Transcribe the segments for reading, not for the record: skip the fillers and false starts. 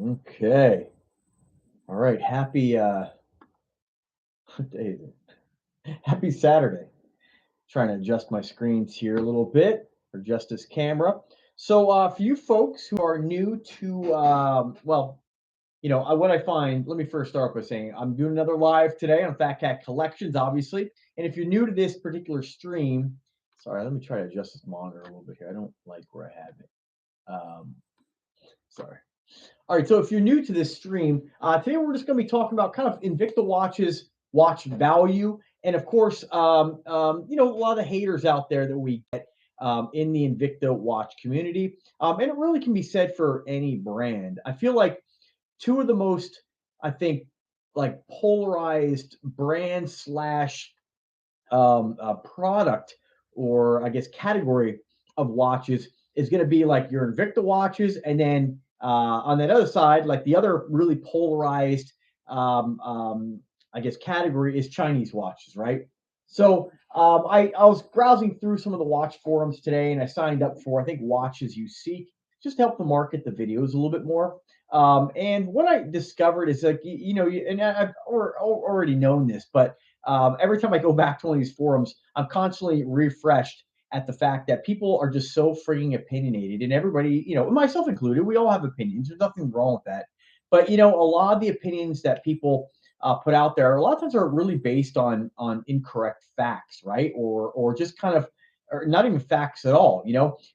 Okay. All right. Happy what day is it? Happy Saturday. Trying to adjust my screens here a little bit, or adjust this camera. So for you folks who are new to what I find, let me first start by saying I'm doing another live today on Fat Cat Collections, obviously. And if you're new to this particular stream, sorry, let me try to adjust this monitor a little bit here. I don't like where I have it. Sorry. All right, so if you're new to this stream, today we're just going to be talking about kind of Invicta Watches, watch value, and of course, a lot of haters out there that we get in the Invicta watch community, and it really can be said for any brand. I feel like two of the most, I think, like polarized brand slash product, or I guess category of watches, is going to be like your Invicta watches, and then on that other side, like the other really polarized, um, um, I guess, category is Chinese watches, right? So I was browsing through some of the watch forums today, and I signed up for, I think, Watches You Seek, just to help to market the videos a little bit more. And what I discovered is like and I've already known this, but every time I go back to one of these forums, I'm constantly refreshed at the fact that people are just so freaking opinionated, and everybody, myself included, we all have opinions. There's nothing wrong with that. But a lot of the opinions that people put out there, a lot of times are really based on incorrect facts, right? Or just kind of, or not even facts at all.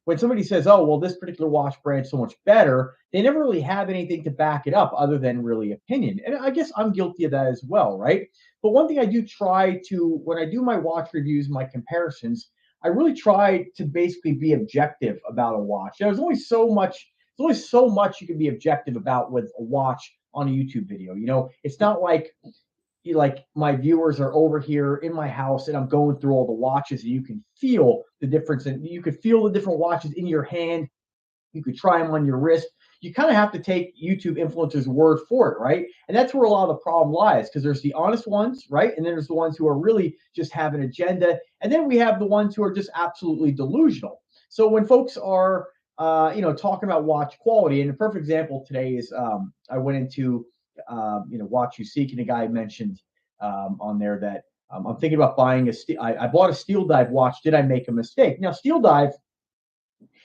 When somebody says, "Oh, well, this particular watch brand is so much better," they never really have anything to back it up other than really opinion. And I guess I'm guilty of that as well, right? But one thing I do try to, when I do my watch reviews, my comparisons, I really try to basically be objective about a watch. There's only so much you can be objective about with a watch on a YouTube video. It's not like my viewers are over here in my house and I'm going through all the watches, and you can feel the difference, and you could feel the different watches in your hand. You could try them on your wrist. You kind of have to take YouTube influencers' word for it, right? And that's where a lot of the problem lies, because there's the honest ones, right? And then there's the ones who are really just have an agenda. And then we have the ones who are just absolutely delusional. So when folks are, talking about watch quality, and a perfect example today is I went into, Watch You Seek, and a guy mentioned on there that I'm thinking about buying I bought a Steel Dive watch. Did I make a mistake? Now, Steel Dive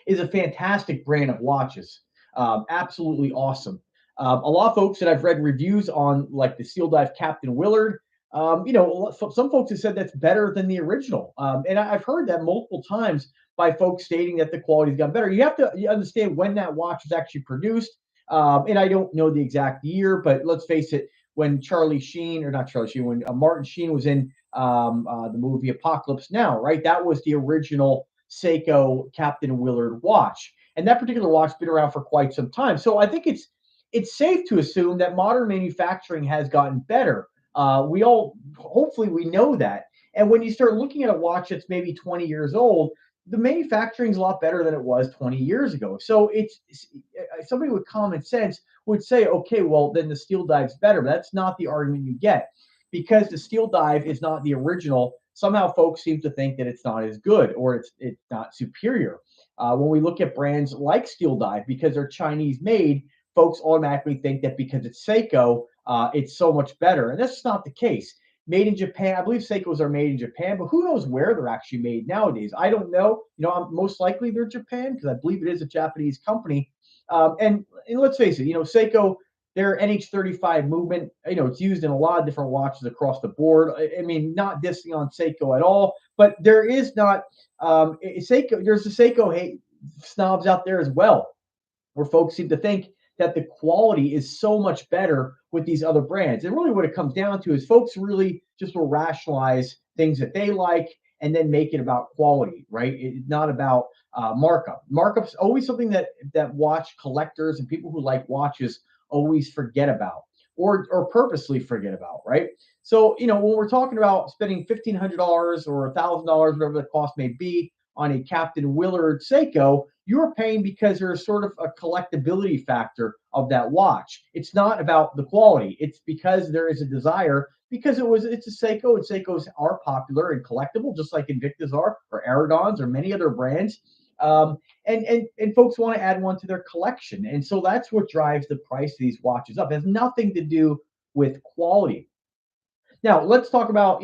is a fantastic brand of watches. Absolutely awesome. A lot of folks that I've read reviews on, like the Steel Dive Captain Willard, some folks have said that's better than the original. And I've heard that multiple times by folks stating that the quality's got better. You understand when that watch was actually produced. And I don't know the exact year, but let's face it, when Charlie Sheen, or not Charlie Sheen, when Martin Sheen was in the movie Apocalypse Now, right? That was the original Seiko Captain Willard watch. And that particular watch has been around for quite some time. So I think it's safe to assume that modern manufacturing has gotten better. We all, hopefully, we know that. And when you start looking at a watch that's maybe 20 years old, the manufacturing is a lot better than it was 20 years ago. So it's somebody with common sense would say, okay, well, then the Steel Dive's better. But that's not the argument you get, because the Steel Dive is not the original. Somehow folks seem to think that it's not as good, or it's not superior. When we look at brands like Steel Dive, because they're Chinese made, folks automatically think that because it's Seiko, it's so much better. And that's just not the case. Made in Japan, I believe Seikos are made in Japan, but who knows where they're actually made nowadays? I don't know. Most likely they're Japan, because I believe it is a Japanese company. And let's face it, Seiko, their NH35 movement, it's used in a lot of different watches across the board. I mean, not dissing on Seiko at all, but there is not Seiko. There's the Seiko snobs out there as well, where folks seem to think that the quality is so much better with these other brands. And really, what it comes down to is folks really just will rationalize things that they like and then make it about quality, right? It's not about markup. Markup's always something that watch collectors and people who like watches always forget about, or purposely forget about, right? So, when we're talking about spending $1,500 or $1,000, whatever the cost may be, on a Captain Willard Seiko, you're paying because there's sort of a collectability factor of that watch. It's not about the quality. It's because there is a desire, because it's a Seiko, and Seikos are popular and collectible, just like Invictas are, or Aragons, or many other brands. And folks want to add one to their collection, and so that's what drives the price of these watches up. It has nothing to do with quality. Now, let's talk about,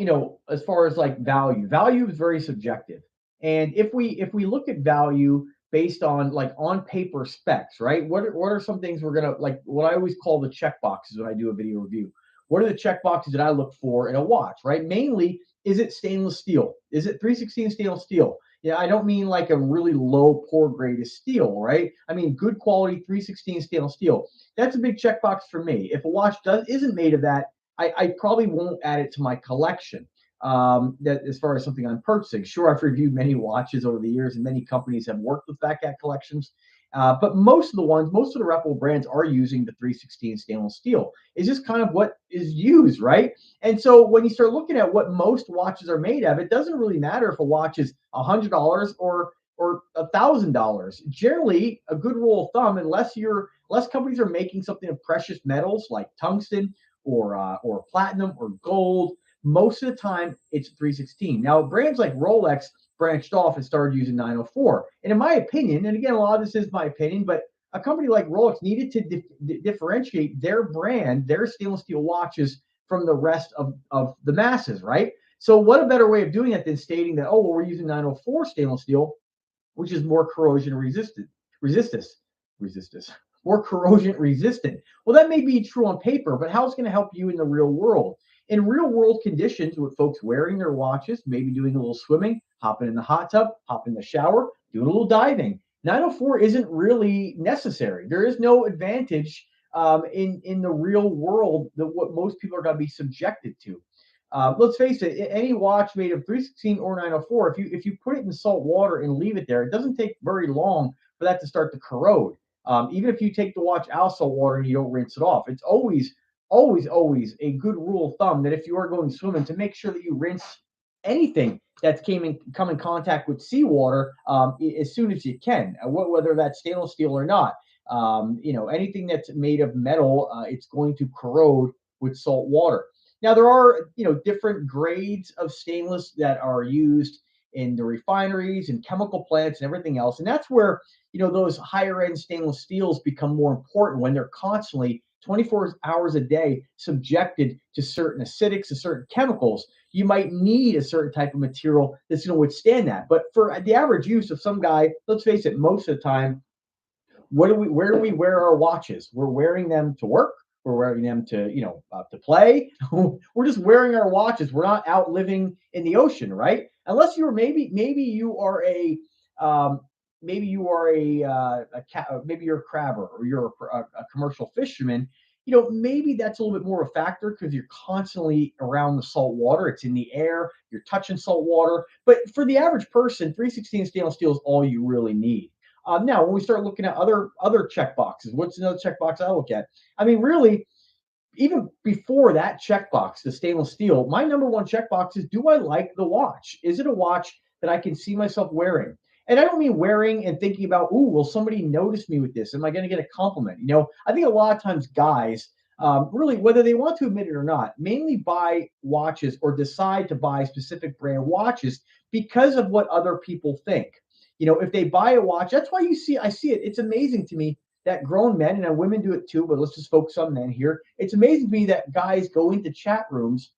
as far as like value. Value is very subjective. And if we look at value based on like on paper specs, right? What are some things we're gonna like what I always call the check boxes when I do a video review? What are the check boxes that I look for in a watch, right? Mainly, is it stainless steel? Is it 316 stainless steel? Yeah, I don't mean like a really low poor grade of steel, right? I mean good quality 316 stainless steel. That's a big checkbox for me. If a watch isn't made of that, I probably won't add it to my collection. That as far as something I'm purchasing, sure, I've reviewed many watches over the years, and many companies have worked with Fat Cat collections. But most of the reputable brands are using the 316 stainless steel. It's just kind of what is used, right? And so when you start looking at what most watches are made of, it doesn't really matter if a watch is $100 or $1,000. Generally, a good rule of thumb, unless companies are making something of precious metals like tungsten or platinum or gold. Most of the time, it's 316. Now, brands like Rolex branched off and started using 904. And in my opinion, and again, a lot of this is my opinion, but a company like Rolex needed to differentiate their brand, their stainless steel watches from the rest of the masses, right? So, what a better way of doing it than stating that, oh, well, we're using 904 stainless steel, which is more corrosion resistance, resistance, more corrosion resistant. Well, that may be true on paper, but how it's going to help you in the real world? In real world conditions, with folks wearing their watches, maybe doing a little swimming, hopping in the hot tub, hopping in the shower, doing a little diving, 904 isn't really necessary. There is no advantage in the real world that what most people are going to be subjected to. Let's face it, any watch made of 316 or 904, if you put it in salt water and leave it there, it doesn't take very long for that to start to corrode. Even if you take the watch out of salt water and you don't rinse it off, it's always a good rule of thumb that if you are going swimming, to make sure that you rinse anything that's come in contact with seawater as soon as you can, whether that's stainless steel or not. Anything that's made of metal, it's going to corrode with salt water. Now there are, different grades of stainless that are used in the refineries and chemical plants and everything else, and that's where those higher end stainless steels become more important when they're constantly 24 hours a day subjected to certain acidics, to certain chemicals. You might need a certain type of material that's going to withstand that. But for the average use of some guy, let's face it, most of the time, where do we wear our watches? We're wearing them to work. We're wearing them to play. We're just wearing our watches. We're not out living in the ocean, right? Unless you're maybe you are um, maybe you're a crabber or you're a commercial fisherman. Maybe that's a little bit more of a factor because you're constantly around the salt water. It's in the air. You're touching salt water. But for the average person, 316 stainless steel is all you really need. Now, when we start looking at other check boxes, what's another checkbox I look at? I mean, really, even before that checkbox, the stainless steel, my number one checkbox is: do I like the watch? Is it a watch that I can see myself wearing? And I don't mean wearing and thinking about, oh, will somebody notice me with this? Am I going to get a compliment? I think a lot of times guys, really, whether they want to admit it or not, mainly buy watches or decide to buy specific brand watches because of what other people think. If they buy a watch, that's why I see it. It's amazing to me that grown men, and women do it too, but let's just focus on men here. It's amazing to me that guys go into chat rooms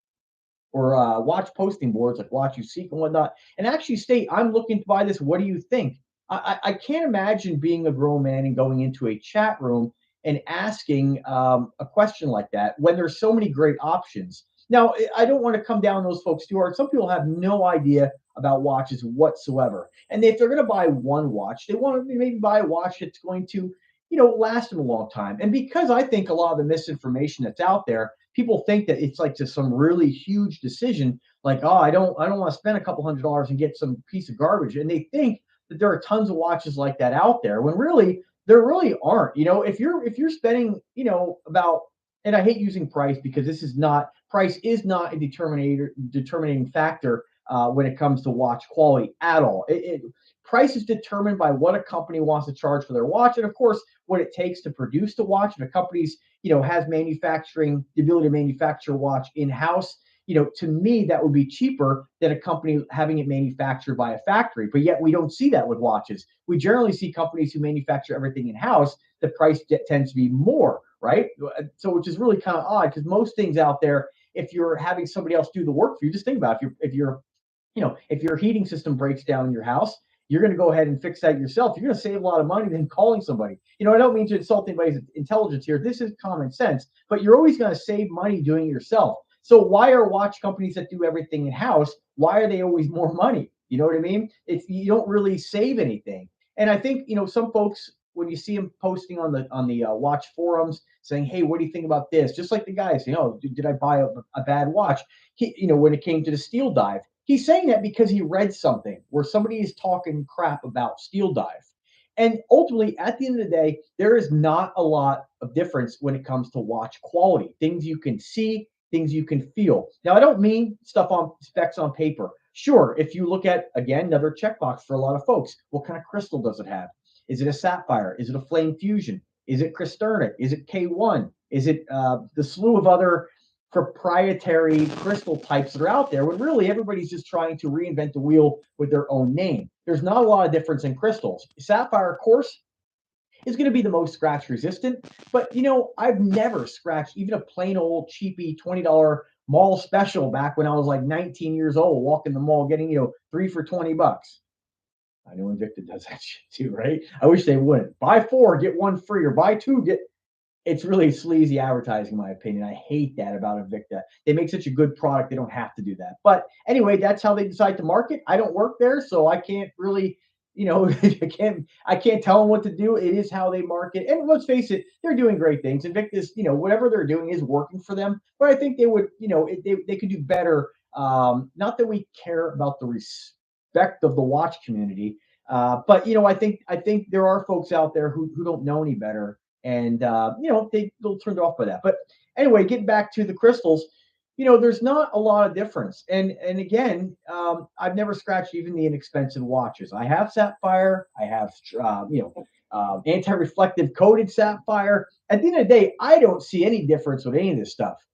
or watch posting boards like Watch You Seek and whatnot, and actually state, "I'm looking to buy this. What do you think?" I can't imagine being a grown man and going into a chat room and asking a question like that when there's so many great options. Now, I don't want to come down those folks too hard. Some people have no idea about watches whatsoever, and if they're going to buy one watch, they want to maybe buy a watch that's going to last them a long time. And because I think a lot of the misinformation that's out there, people think that it's like just some really huge decision, like, oh, I don't want to spend a couple $100s and get some piece of garbage. And they think that there are tons of watches like that out there when really there really aren't. If you're spending, about, and I hate using price is not a determining factor when it comes to watch quality at all. Price is determined by what a company wants to charge for their watch, and of course, what it takes to produce the watch. If a company's has the ability to manufacture a watch in house, to me, that would be cheaper than a company having it manufactured by a factory. But yet we don't see that with watches. We generally see companies who manufacture everything in house. The price tends to be more, right? So, which is really kind of odd because most things out there, if you're having somebody else do the work for you, just think about it. If your heating system breaks down in your house, you're going to go ahead and fix that yourself. You're going to save a lot of money than calling somebody. I don't mean to insult anybody's intelligence here. This is common sense, but you're always going to save money doing it yourself. So why are watch companies that do everything in house? Why are they always more money? You know what I mean? You don't really save anything. And I think some folks, when you see them posting on the watch forums saying, "Hey, what do you think about this?" Just like the guys, did I buy a bad watch? When it came to the steel dive, he's saying that because he read something where somebody is talking crap about steel dive. And ultimately, at the end of the day, there is not a lot of difference when it comes to watch quality. Things you can see, things you can feel. Now, I don't mean stuff on specs on paper. Sure, if you look at, again, another checkbox for a lot of folks, what kind of crystal does it have? Is it a sapphire? Is it a flame fusion? Is it cristernic? Is it K1? Is it the slew of other proprietary crystal types that are out there when really everybody's just trying to reinvent the wheel with their own name? There's not a lot of difference in crystals. Sapphire, of course, is going to be the most scratch resistant, but I've never scratched even a plain old cheapy $20 mall special back when I was like 19 years old, walking the mall getting 3 for $20. I know Invicta does that shit too, right? I wish they wouldn't. Buy 4, get 1 free, or buy 2, get. It's really sleazy advertising, in my opinion. I hate that about Invicta. They make such a good product, they don't have to do that. But anyway, that's how they decide to market. I don't work there, so I can't really, I can't tell them what to do. It is how they market. And let's face it, they're doing great things. Invictus, whatever they're doing is working for them. But I think they would, they could do better. Not that we care about the respect of the watch community, but I think there are folks out there who don't know any better, and they'll turn off by that. But anyway, getting back to the crystals, there's not a lot of difference. And again, I've never scratched even the inexpensive watches. I have sapphire. I have anti-reflective coated sapphire. At the end of the day, I don't see any difference with any of this stuff.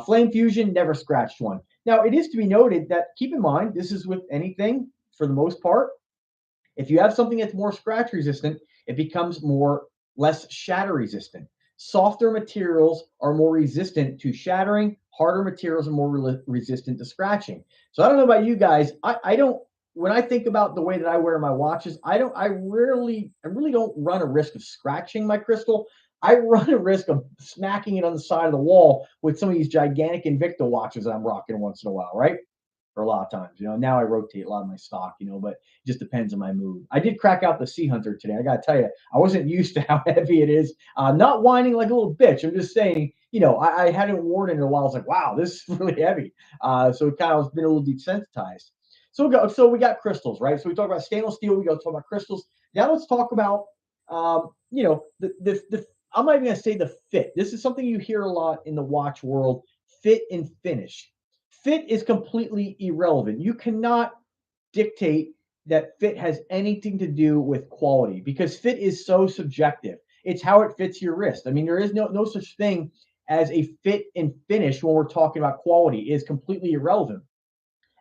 Flame fusion, never scratched one. Now, it is to be noted that, keep in mind, this is with anything for the most part. If you have something that's more scratch resistant, it becomes less shatter resistant. Softer materials are more resistant to shattering. Harder materials are more resistant to scratching. So I don't know about you guys. I don't. When I think about the way that I wear my watches, I really don't run a risk of scratching my crystal. I run a risk of smacking it on the side of the wall with some of these gigantic Invicta watches that I'm rocking once in a while, right? For a lot of times. Now I rotate a lot of my stock, but it just depends on my mood. I did crack out the Sea Hunter today. I got to tell you, I wasn't used to how heavy it is. Not whining like a little bitch. I'm just saying, I hadn't worn it in a while. I was like, wow, this is really heavy. So it kind of been a little desensitized. So we got crystals, right? So we talk about stainless steel. We got to talk about crystals. Now let's talk about, the I'm not even going to say the fit. This is something you hear a lot in the watch world: fit and finish. Fit is completely irrelevant. You cannot dictate that fit has anything to do with quality because fit is so subjective. It's how it fits your wrist. I mean, there is no such thing as a fit and finish when we're talking about quality. It is completely irrelevant.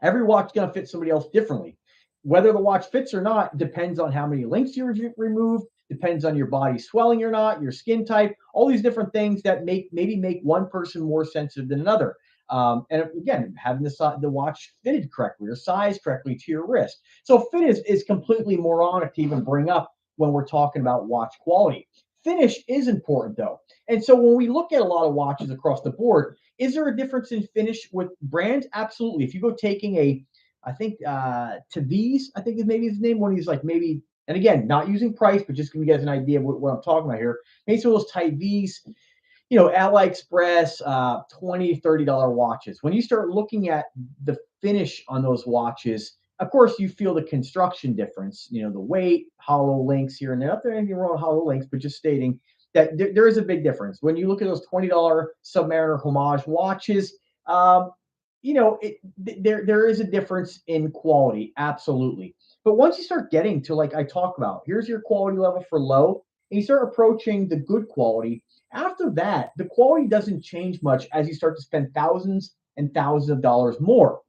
Every watch is going to fit somebody else differently. Whether the watch fits or not depends on how many links you remove, depends on your body swelling or not, your skin type, all these different things that maybe make one person more sensitive than another. And again, having the watch fitted correctly or sized correctly to your wrist. So fit is completely moronic to even bring up when we're talking about watch quality. Finish is important though. And so when we look at a lot of watches across the board, is there a difference in finish with brands? Absolutely. If you go taking I think Taviz, I think is maybe his name, one of these like maybe, and again, not using price, but just giving you guys an idea of what I'm talking about here. Maybe some of those Taviz, AliExpress, $20, $30 watches. When you start looking at the finish on those watches, of course, you feel the construction difference, the weight, hollow links here and there. Not that there's anything wrong with hollow links, but just stating that there is a big difference. When you look at those $20 Submariner homage watches, there is a difference in quality, absolutely. But once you start getting to, like I talk about, here's your quality level for low, and you start approaching the good quality. After that, the quality doesn't change much as you start to spend thousands and thousands of dollars more.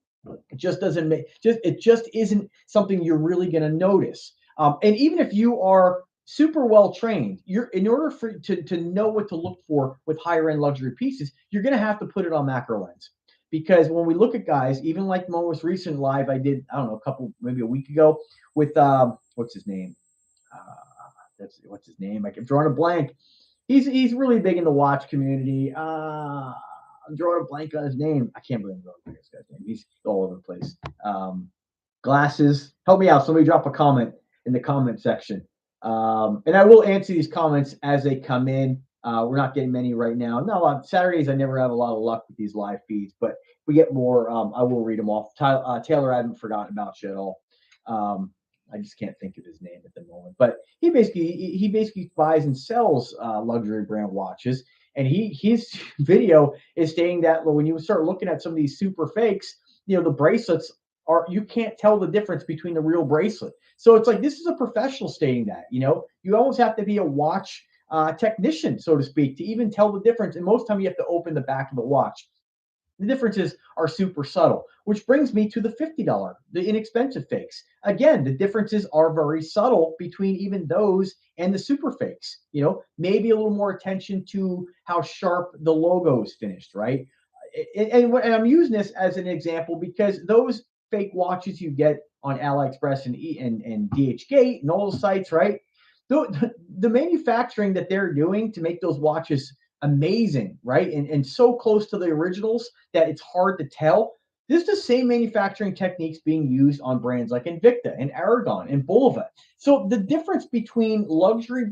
It just doesn't make it just isn't something you're really going to notice. And even if you are super well trained, you're in order for to know what to look for with higher end luxury pieces, you're going to have to put it on macro lens. Because when we look at guys, even like the most recent live I did, I don't know, maybe a week ago with what's his name? What's his name? I keep drawing a blank. He's really big in the watch community. I'm drawing a blank on his name. I can't believe I'm drawing a blank on this guy's name. He's all over the place. Glasses. Help me out. Somebody drop a comment in the comment section. And I will answer these comments as they come in. We're not getting many right now. No, on Saturdays I never have a lot of luck with these live feeds, but if we get more, I will read them off. Taylor, I haven't forgotten about you at all. I just can't think of his name at the moment, but he basically buys and sells luxury brand watches, and his video is stating that when you start looking at some of these super fakes, the bracelets you can't tell the difference between the real bracelet. So it's like this is a professional stating that you almost have to be a watch technician, so to speak, to even tell the difference. And most time you have to open the back of the watch. The differences are super subtle, which brings me to the $50, the inexpensive fakes. Again, the differences are very subtle between even those and the super fakes. Maybe a little more attention to how sharp the logo is finished, right? And I'm using this as an example because those fake watches you get on AliExpress and DHgate and all the sites, right? The manufacturing that they're doing to make those watches amazing, right? And so close to the originals that it's hard to tell. This is the same manufacturing techniques being used on brands like Invicta and Aragon and Bulova. So the difference between luxury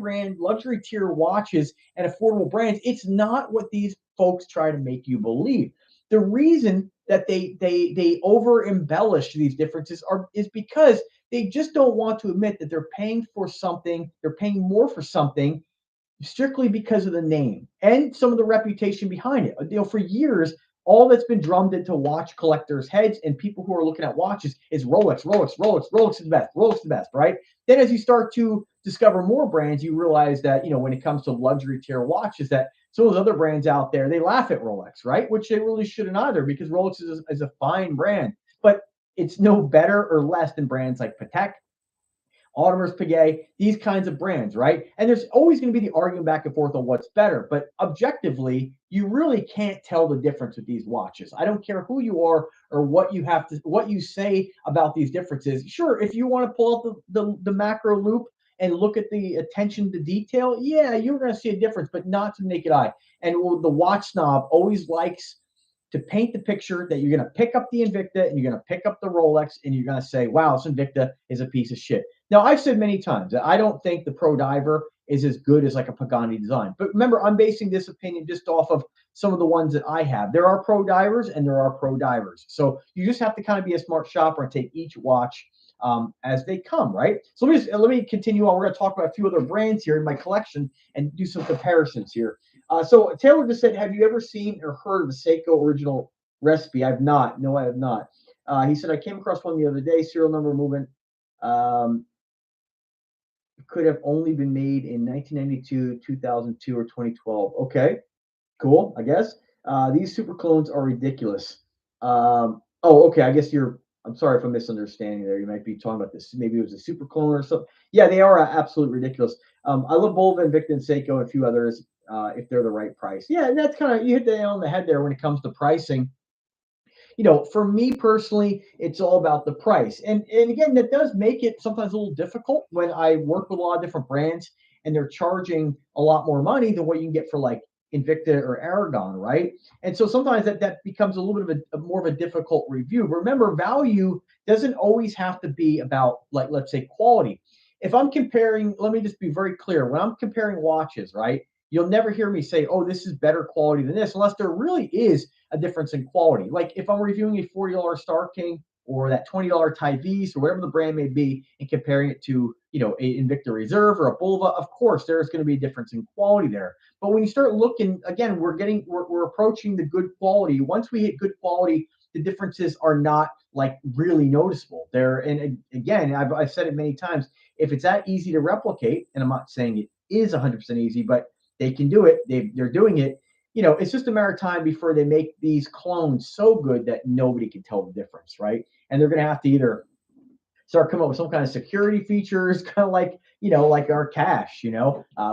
tier watches and affordable brands, it's not what these folks try to make you believe. The reason that they over embellish these differences is because they just don't want to admit that they're paying more for something strictly because of the name and some of the reputation behind it. For years, all that's been drummed into watch collectors' heads and people who are looking at watches is Rolex, Rolex, Rolex, Rolex is the best, Rolex is the best, right? Then as you start to discover more brands, you realize that, when it comes to luxury tier watches, that some of those other brands out there, they laugh at Rolex, right? Which they really shouldn't either, because Rolex is a fine brand, but it's no better or less than brands like Patek, Audemars Piguet, these kinds of brands, right? And there's always going to be the argument back and forth on what's better, but objectively, you really can't tell the difference with these watches. I don't care who you are or what you say about these differences. Sure, if you want to pull out the macro loop and look at the attention to detail, yeah, you're going to see a difference, but not to the naked eye. And the watch snob always likes to paint the picture that you're going to pick up the Invicta and you're going to pick up the Rolex and you're going to say, wow, this Invicta is a piece of shit. Now, I've said many times that I don't think the Pro Diver is as good as like a Pagani design. But remember, I'm basing this opinion just off of some of the ones that I have. There are Pro Divers and there are Pro Divers. So you just have to kind of be a smart shopper and take each watch as they come, right? So let me continue on. We're going to talk about a few other brands here in my collection and do some comparisons here. So Taylor just said, have you ever seen or heard of the Seiko original recipe? I've not. No, I have not. He said, I came across one the other day, serial number movement. Could have only been made in 1992, 2002, or 2012. Okay, cool, I guess. These super clones are ridiculous. Okay, I guess I'm sorry if I'm misunderstanding there. You might be talking about this. Maybe it was a super clone or something. Yeah, they are absolutely ridiculous. I love Bulova, Invicta, and Seiko, and a few others if they're the right price. Yeah, and that's kind of, you hit the nail on the head there when it comes to pricing. For me personally, it's all about the price. And again, that does make it sometimes a little difficult when I work with a lot of different brands and they're charging a lot more money than what you can get for like Invicta or Aragon, right? And so sometimes that becomes a little bit of more of a difficult review. Remember, value doesn't always have to be about, like, let's say, quality. If I'm comparing, let me just be very clear. When I'm comparing watches, right, you'll never hear me say, oh, this is better quality than this, unless there really is a difference in quality. Like if I'm reviewing a $40 Star King or that $20 Tyrese or whatever the brand may be and comparing it to, a Invicta Reserve or a Bulova, of course, there's going to be a difference in quality there. But when you start looking, again, we're approaching the good quality. Once we hit good quality, the differences are not like really noticeable there. And again, I've said it many times, if it's that easy to replicate, and I'm not saying it is 100% easy, but they can do it. They're doing it. it's just a matter of time before they make these clones so good that nobody can tell the difference, right? And they're going to have to either start coming up with some kind of security features, kind of like like our cash,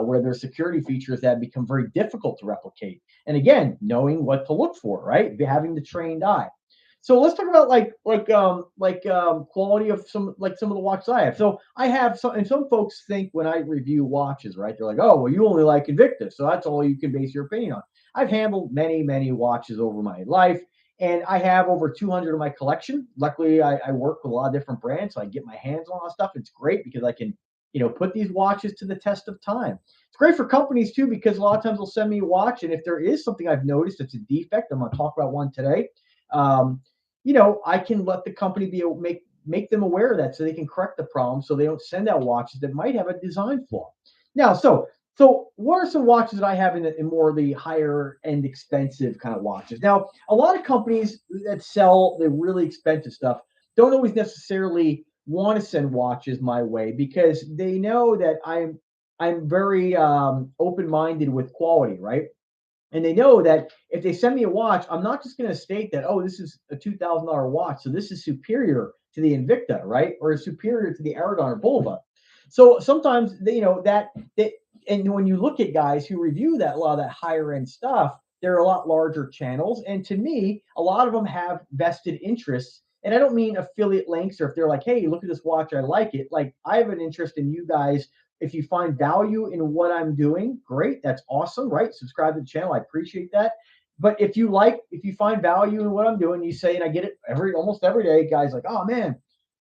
where there's security features that become very difficult to replicate. And again, knowing what to look for, right? Having the trained eye. So let's talk about quality of some of the watches I have. So I have some, and some folks think when I review watches, right? They're like, oh, well, you only like Invicta, so that's all you can base your opinion on. I've handled many watches over my life, and I have over 200 in my collection. Luckily, I work with a lot of different brands, so I get my hands on a lot of stuff. It's great because I can, put these watches to the test of time. It's great for companies too, because a lot of times they'll send me a watch, and if there is something I've noticed that's a defect, I'm going to talk about one today. Um, I can let the company make them aware of that so they can correct the problem, so they don't send out watches that might have a design flaw. Now, so what are some watches that I have in more of the higher end expensive kind of watches? Now, a lot of companies that sell the really expensive stuff don't always necessarily want to send watches my way because they know that I'm very open minded with quality, right? And they know that if they send me a watch, I'm not just going to state that, oh, this is a $2,000 watch, so this is superior to the Invicta, right, or superior to the Aragon or Bulova. So sometimes that, and when you look at guys who review that a lot of that higher end stuff, they're a lot larger channels, and to me, a lot of them have vested interests. And I don't mean affiliate links, or if they're like, hey, look at this watch, I like it. Like, I have an interest in you guys. If you find value in what I'm doing, great. That's awesome, right? Subscribe to the channel. I appreciate that. But if you find value in what I'm doing, you say, and I get it almost every day, guys like, oh man,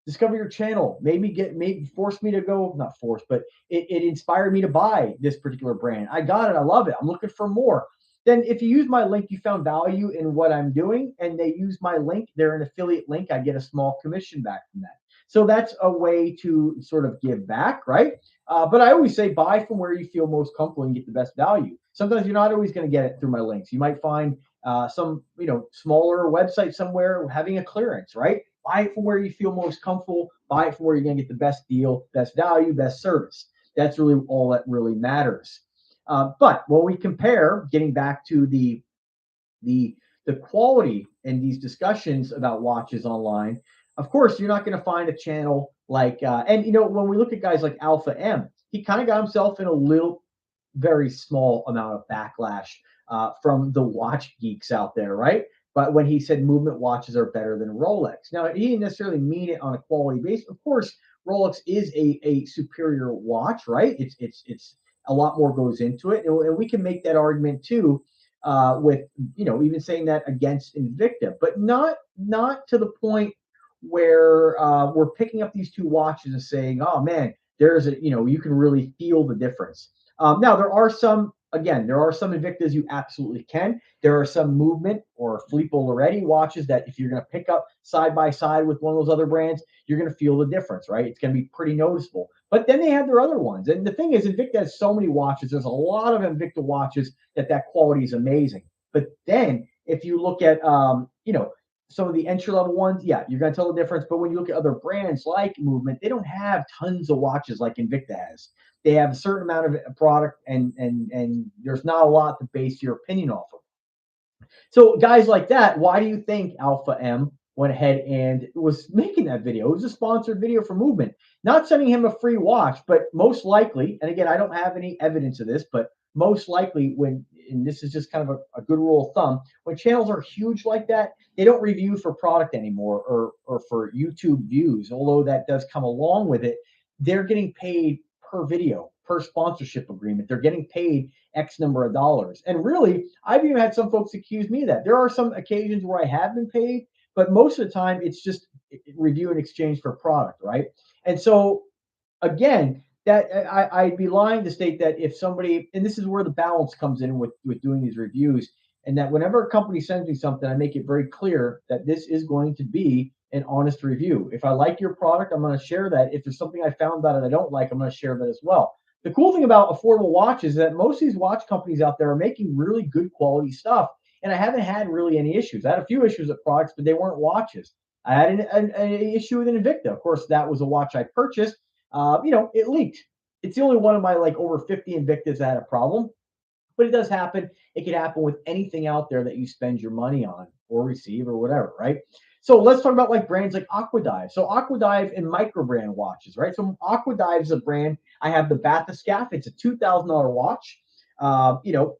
discover your channel. Maybe force me to go, not force, but it inspired me to buy this particular brand. I got it. I love it. I'm looking for more. Then if you use my link, you found value in what I'm doing, and they use my link, they're an affiliate link. I get a small commission back from that. So that's a way to sort of give back, right? But I always say buy from where you feel most comfortable and get the best value. Sometimes you're not always going to get it through my links. You might find some smaller website somewhere having a clearance, right? Buy it from where you feel most comfortable. Buy it from where you're going to get the best deal, best value, best service. That's really all that really matters. But when we compare, getting back to the the quality in these discussions about watches online, of course, you're not going to find a channel like and when we look at guys like Alpha M, he kind of got himself in a little very small amount of backlash from the watch geeks out there, right? But when he said movement watches are better than Rolex, now he didn't necessarily mean it on a quality base. Of course, Rolex is a superior watch, right? It's a lot more goes into it, and we can make that argument too with even saying that against Invicta, but not to the point where we're picking up these two watches and saying, oh man, there's a you can really feel the difference. Now there are some Invictas you absolutely can. There are some movement or Filippo Loretti watches that if you're going to pick up side by side with one of those other brands, you're going to feel the difference, right? It's going to be pretty noticeable. But then they have their other ones, and the thing is, Invicta has so many watches. There's a lot of Invicta watches that quality is amazing. But then if you look at some of the entry level ones, yeah, you're going to tell the difference. But when you look at other brands like Movement, they don't have tons of watches like Invicta has. They have a certain amount of product, and there's not a lot to base your opinion off of. So guys like that, why do you think Alpha M went ahead and was making that video? It was a sponsored video for Movement, not sending him a free watch, but most likely, and again, I don't have any evidence of this, but most likely and this is just kind of a good rule of thumb, when channels are huge like that, they don't review for product anymore or for YouTube views, although that does come along with it. They're getting paid per video, per sponsorship agreement. They're getting paid X number of dollars. And really, I've even had some folks accuse me of that. There are some occasions where I have been paid, but most of the time it's just review in exchange for product, right? And so again, that I'd be lying to state that if somebody, and this is where the balance comes in with doing these reviews, and that whenever a company sends me something, I make it very clear that this is going to be an honest review. If I like your product, I'm going to share that. If there's something I found about it I don't like, I'm going to share that as well. The cool thing about affordable watches is that most of these watch companies out there are making really good quality stuff, and I haven't had really any issues. I had a few issues with products, but they weren't watches. I had an issue with an Invicta. Of course, that was a watch I purchased. It leaked. It's the only one of my like over 50 Invictas that had a problem. but it does happen. It could happen with anything out there that you spend your money on or receive or whatever, right? So let's talk about like brands like Aquadive. So Aquadive and micro brand watches, right? So Aquadive is a brand. I have the Bathyscaphe. It's a $2,000 watch.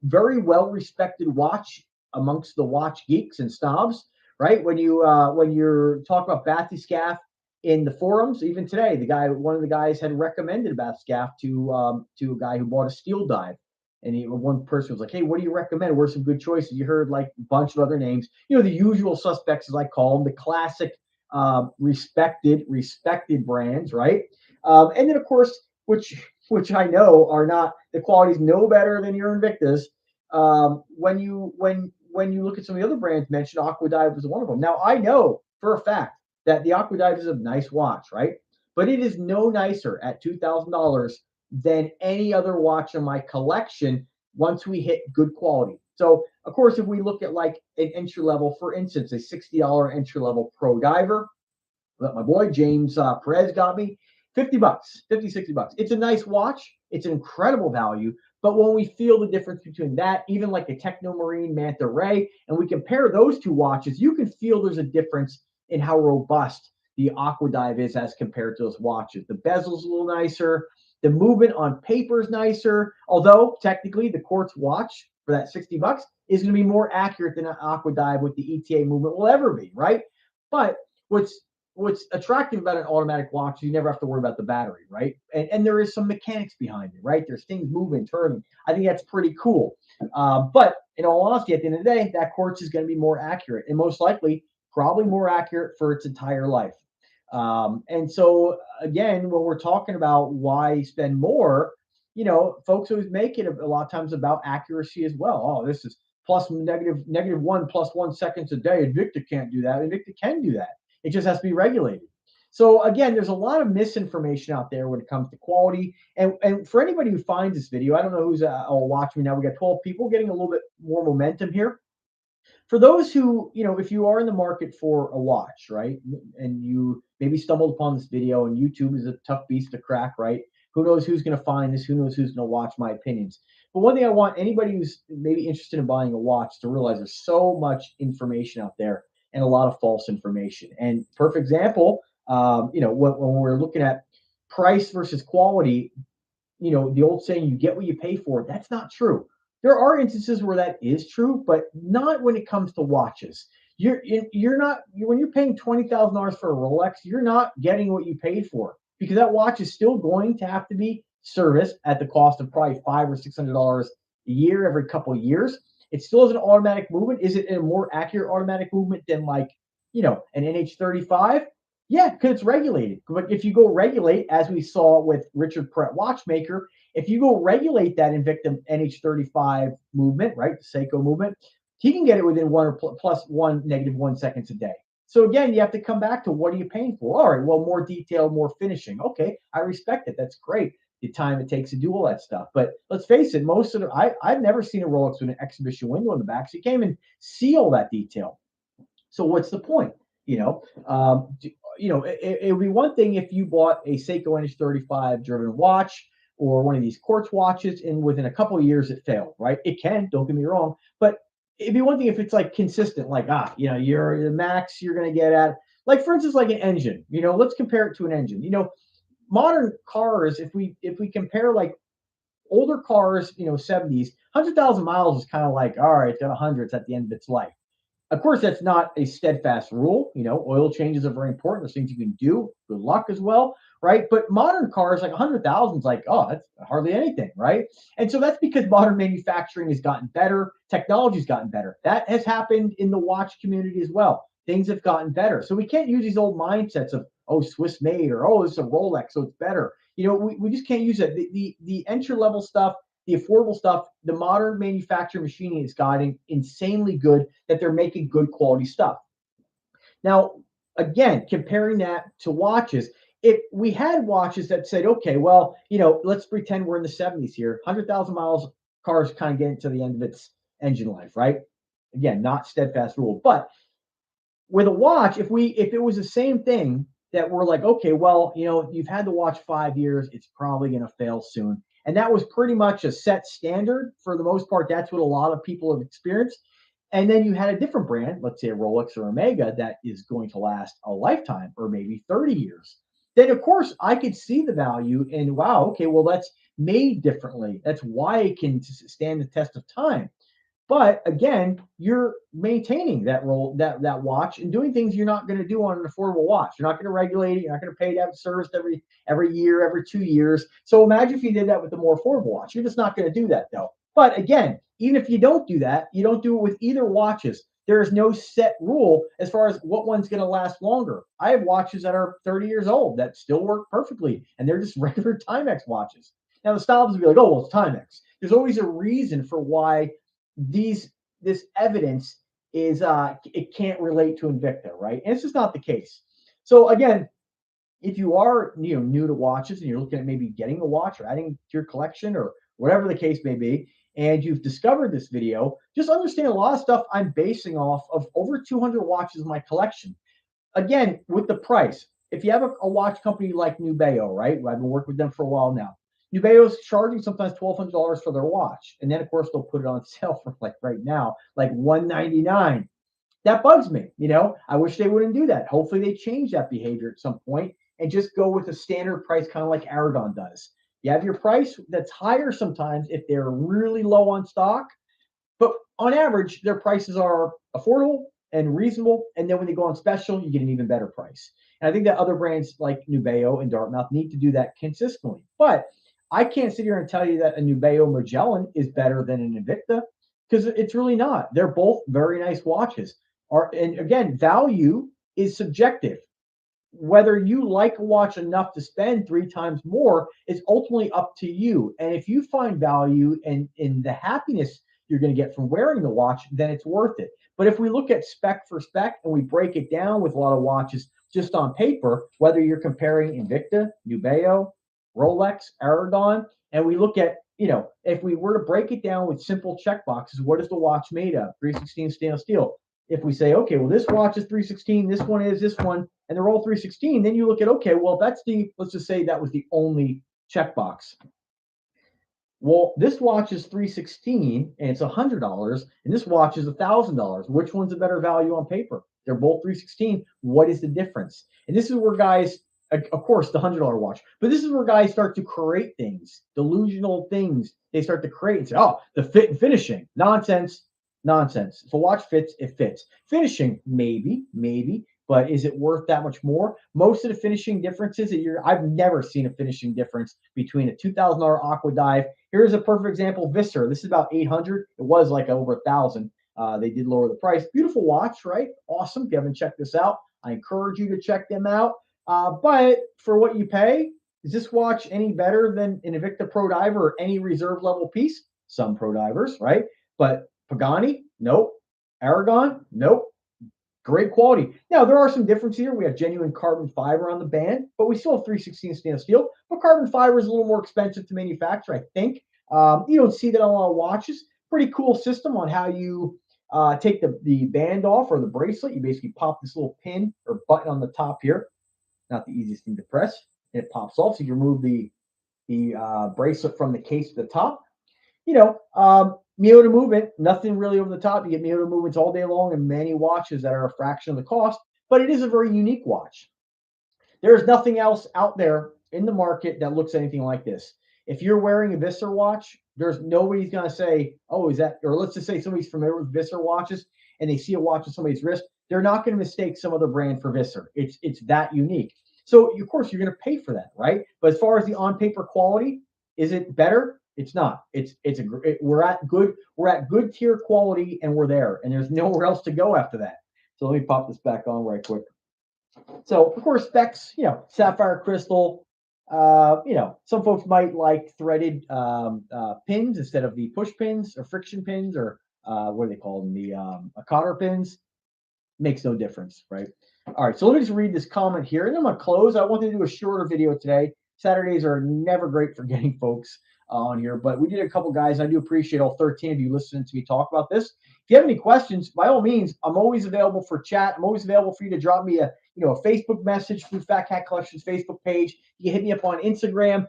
Very well respected watch amongst the watch geeks and snobs, right? When you're talking about Bathyscaphe in the forums, even today, one of the guys had recommended Bathyscaphe to a guy who bought a Steel Dive. And one person was like, "Hey, what do you recommend? What are some good choices?" You heard like a bunch of other names, the usual suspects, as I call them, the classic, respected brands, right? And then of course, which I know are not the quality's no better than your Invictus. When you look at some of the other brands mentioned, Aquadive was one of them. Now I know for a fact that the Aquadive is a nice watch, right? But it is no nicer at $2,000 than any other watch in my collection once we hit good quality. So, of course, if we look at like an entry level, for instance, a $60 entry level Pro Diver that my boy James Perez got me, 50 bucks, 50, 60 bucks. It's a nice watch. It's an incredible value. But when we feel the difference between that, even like a Techno Marine Manta Ray, and we compare those two watches, you can feel there's a difference in how robust the Aquadive is as compared to those watches. The bezel's a little nicer. The movement on paper is nicer, although technically the quartz watch for that 60 bucks is going to be more accurate than an Aquadive with the ETA movement will ever be, right? But what's attractive about an automatic watch is you never have to worry about the battery, right? And there is some mechanics behind it, right? There's things moving, turning. I think that's pretty cool. But in all honesty, at the end of the day, that quartz is going to be more accurate and most likely probably more accurate for its entire life. And so again, when we're talking about why spend more, folks always make it a lot of times about accuracy as well. Oh, this is plus negative 1 + 1 seconds a day. Invicta can't do that. Invicta can do that. It just has to be regulated. So again, there's a lot of misinformation out there when it comes to quality. And for anybody who finds this video, I don't know who's watching me now. We got 12 people getting a little bit more momentum here. For those who, if you are in the market for a watch, right, and you maybe stumbled upon this video, and YouTube is a tough beast to crack, right? Who knows who's going to find this? Who knows who's going to watch my opinions? But one thing I want anybody who's maybe interested in buying a watch to realize there's so much information out there and a lot of false information. And perfect example, when we're looking at price versus quality, the old saying, you get what you pay for, that's not true. There are instances where that is true, but not when it comes to watches. You're not when you're paying $20,000 for a Rolex, you're not getting what you paid for because that watch is still going to have to be serviced at the cost of probably $500 or $600 a year every couple of years. It still is an automatic movement. Is it a more accurate automatic movement than like an NH35? Yeah, because it's regulated. But if you go regulate, as we saw with Richard Pratt Watchmaker, if you go regulate that Invicta NH35 movement, right, the Seiko movement, he can get it within +1 - -1 seconds a day. So again, you have to come back to what are you paying for? All right, well, more detail, more finishing. Okay, I respect it. That's great. The time it takes to do all that stuff. But let's face it, most of I've never seen a Rolex with an exhibition window in the back. So you can't even see all that detail. So what's the point? It would be one thing if you bought a Seiko NH35 driven watch or one of these quartz watches, and within a couple of years it failed, right? It can, don't get me wrong, but it'd be one thing if it's like consistent, like you're the max you're gonna get at, like for instance, like an engine. Let's compare it to an engine. Modern cars, if we compare like older cars, 70s, 100,000 miles is kind of like, all right, it's got 100, it's at the end of its life. Of course, that's not a steadfast rule. Oil changes are very important. There's things you can do. Good luck as well, right? But modern cars, like 100,000 is like, oh, that's hardly anything, right? And so that's because modern manufacturing has gotten better. Technology's gotten better. That has happened in the watch community as well. Things have gotten better. So we can't use these old mindsets of, oh, Swiss made, or, oh, it's a Rolex, so it's better. We just can't use it. The entry level stuff, the affordable stuff, the modern manufacturing machining has gotten insanely good that they're making good quality stuff. Now, again, comparing that to watches, if we had watches that said, okay, well, let's pretend we're in the 70s here, 100,000 miles, cars kind of getting to the end of its engine life, right? Again, not steadfast rule, but with a watch, if it was the same thing that we're like, okay, well, you've had the watch 5 years, it's probably going to fail soon. And that was pretty much a set standard for the most part. That's what a lot of people have experienced. And then you had a different brand, let's say a Rolex or Omega, that is going to last a lifetime or maybe 30 years. Then, of course, I could see the value in, wow, okay, well, that's made differently. That's why it can stand the test of time. But again, you're maintaining that role, that watch, and doing things you're not going to do on an affordable watch. You're not going to regulate it. You're not going to pay to have it serviced every year, every 2 years. So imagine if you did that with the more affordable watch. You're just not going to do that though. But again, even if you don't do that, you don't do it with either watches. There is no set rule as far as what one's going to last longer. I have watches that are 30 years old that still work perfectly, and they're just regular Timex watches. Now the stylists will be like, "Oh, well, it's Timex." There's always a reason for why this evidence is it can't relate to Invicta, right? And it's just not the case. So again, if you are new to watches and you're looking at maybe getting a watch or adding to your collection or whatever the case may be, and you've discovered this video, just understand a lot of stuff I'm basing off of over 200 watches in my collection. Again, with the price, if you have a watch company like Nubeo, right? I've been working with them for a while now. Nubeo's charging sometimes $1,200 for their watch, and then of course they'll put it on sale for like right now, like $199. That bugs me. I wish they wouldn't do that. Hopefully they change that behavior at some point and just go with a standard price, kind of like Aragon does. You have your price that's higher sometimes if they're really low on stock, but on average, their prices are affordable and reasonable. And then when they go on special, you get an even better price. And I think that other brands like Nubeo and Dartmouth need to do that consistently. But I can't sit here and tell you that a Nubeo Magellan is better than an Invicta because it's really not. They're both very nice watches. And again, value is subjective. Whether you like a watch enough to spend 3 times more is ultimately up to you. And if you find value in the happiness you're going to get from wearing the watch, then it's worth it. But if we look at spec for spec and we break it down with a lot of watches just on paper, whether you're comparing Invicta, Nubeo, Rolex, Aragon, and we look at, if we were to break it down with simple check boxes, what is the watch made of? 316 stainless steel. If we say, okay, well, this watch is 316, this one is this one, and they're all 316, then you look at, okay, well, let's just say that was the only checkbox. Well, this watch is 316 and it's $100, and this watch is $1,000. Which one's a better value on paper? They're both 316. What is the difference? And this is where guys, of course, the $100 watch, but this is where guys start to create things, delusional things. They start to create and say, oh, the fit and finishing, nonsense. If a watch fits, it fits. Finishing, maybe, but is it worth that much more? Most of the finishing differences I've never seen a finishing difference between a $2,000 Aqua Dive. Here's a perfect example, Visser. This is about $800. It was like over $1,000. They did lower the price. Beautiful watch, right? Awesome. If you haven't checked this out, I encourage you to check them out. But for what you pay, is this watch any better than an Invicta Pro Diver or any reserve level piece? Some Pro Divers, right? But Pagani, nope. Aragon, nope. Great quality. Now, there are some differences here. We have genuine carbon fiber on the band, but we still have 316 stainless steel. But carbon fiber is a little more expensive to manufacture, I think. You don't see that on a lot of watches. Pretty cool system on how you take the band off or the bracelet. You basically pop this little pin or button on the top here. Not the easiest thing to press. And it pops off, so you remove the bracelet from the case to the top. Mioto movement, nothing really over the top. You get Mioto movements all day long and many watches that are a fraction of the cost, but it is a very unique watch. There's nothing else out there in the market that looks anything like this. If you're wearing a Visser watch, there's nobody's going to say, oh, is that, or let's just say somebody's familiar with Visser watches and they see a watch on somebody's wrist. They're not going to mistake some other brand for Visser. It's that unique. So, of course, you're going to pay for that, right? But as far as the on-paper quality, is it better? It's not. We're at good tier quality, and we're there, and there's nowhere else to go after that. So let me pop this back on right quick. So of course specs, sapphire crystal. Some folks might like threaded pins instead of the push pins or friction pins or what do they call them? The cotter pins. Makes no difference, right? All right, so let me just read this comment here, and I'm gonna close. I wanted to do a shorter video today. Saturdays are never great for getting folks on here, but we did a couple guys. I do appreciate all 13 of you listening to me talk about this. If you have any questions, by all means, I'm always available for chat. I'm always available for you to drop me a Facebook message through Fat Cat Collections Facebook page. You can hit me up on Instagram.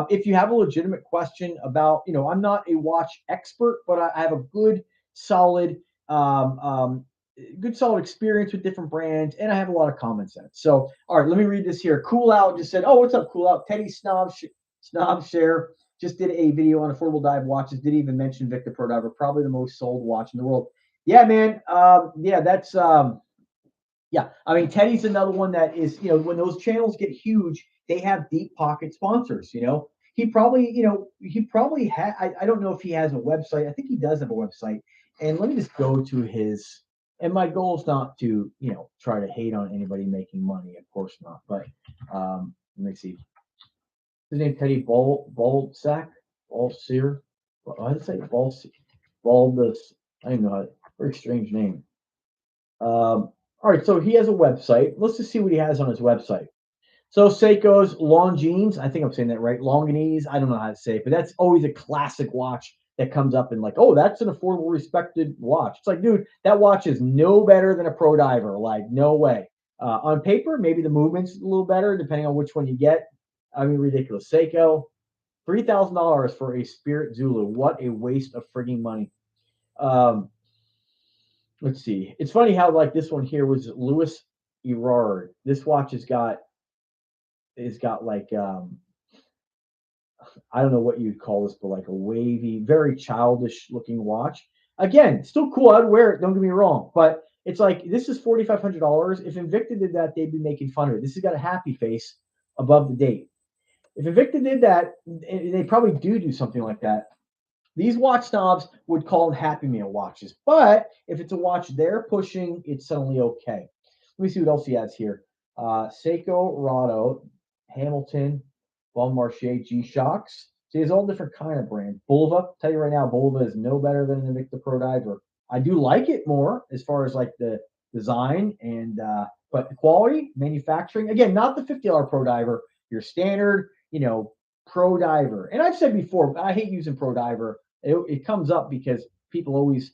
If you have a legitimate question about, I'm not a watch expert, but I have a solid, um, um, good solid experience with different brands, and I have a lot of common sense. So, all right, let me read this here. Cool Out just said, "Oh, what's up, Cool Out?" Teddy Snob Share just did a video on affordable dive watches. Didn't even mention Invicta Pro Diver, probably the most sold watch in the world. Yeah, man. Yeah, that's yeah. I mean, Teddy's another one that is, when those channels get huge, they have deep pocket sponsors. He probably had. I don't know if he has a website. I think he does have a website. And let me just go to his. And my goal is not to, try to hate on anybody making money. Of course not. But let me see. His name Teddy Baldsack, Baldseer. How did I say Baldus? I don't know. Very strange name. All right, so he has a website. Let's just see what he has on his website. So Seiko's Longines, I think I'm saying that right. Longinese, I don't know how to say it, but that's always a classic watch that comes up and like, oh, that's an affordable, respected watch. It's like, dude, that watch is no better than a Pro Diver. Like, no way. On paper, maybe the movement's a little better depending on which one you get. I mean, ridiculous. Seiko, $3,000 for a Spirit Zulu. What a waste of frigging money. Um, let's see. It's funny how like this one here was Louis Erard. This watch has got like I don't know what you'd call this, but like a wavy, very childish looking watch. Again, still cool. I'd wear it. Don't get me wrong, but it's like this is $4,500. If Invicta did that, they'd be making fun of it. This has got a happy face above the date. If Invicta did that, and they probably do something like that. These watch snobs would call them Happy Meal watches, but if it's a watch they're pushing, it's suddenly okay. Let me see what else he has here. Seiko Rado, Hamilton, Bon Marché, G-Shocks. So he has all different kind of brands. Bulva, tell you right now, Bulva is no better than the Invicta Pro Diver. I do like it more as far as like the design and but the quality, manufacturing. Again, not the $50 Pro Diver, your standard, Pro Diver. And I've said before, I hate using Pro Diver. It comes up because people always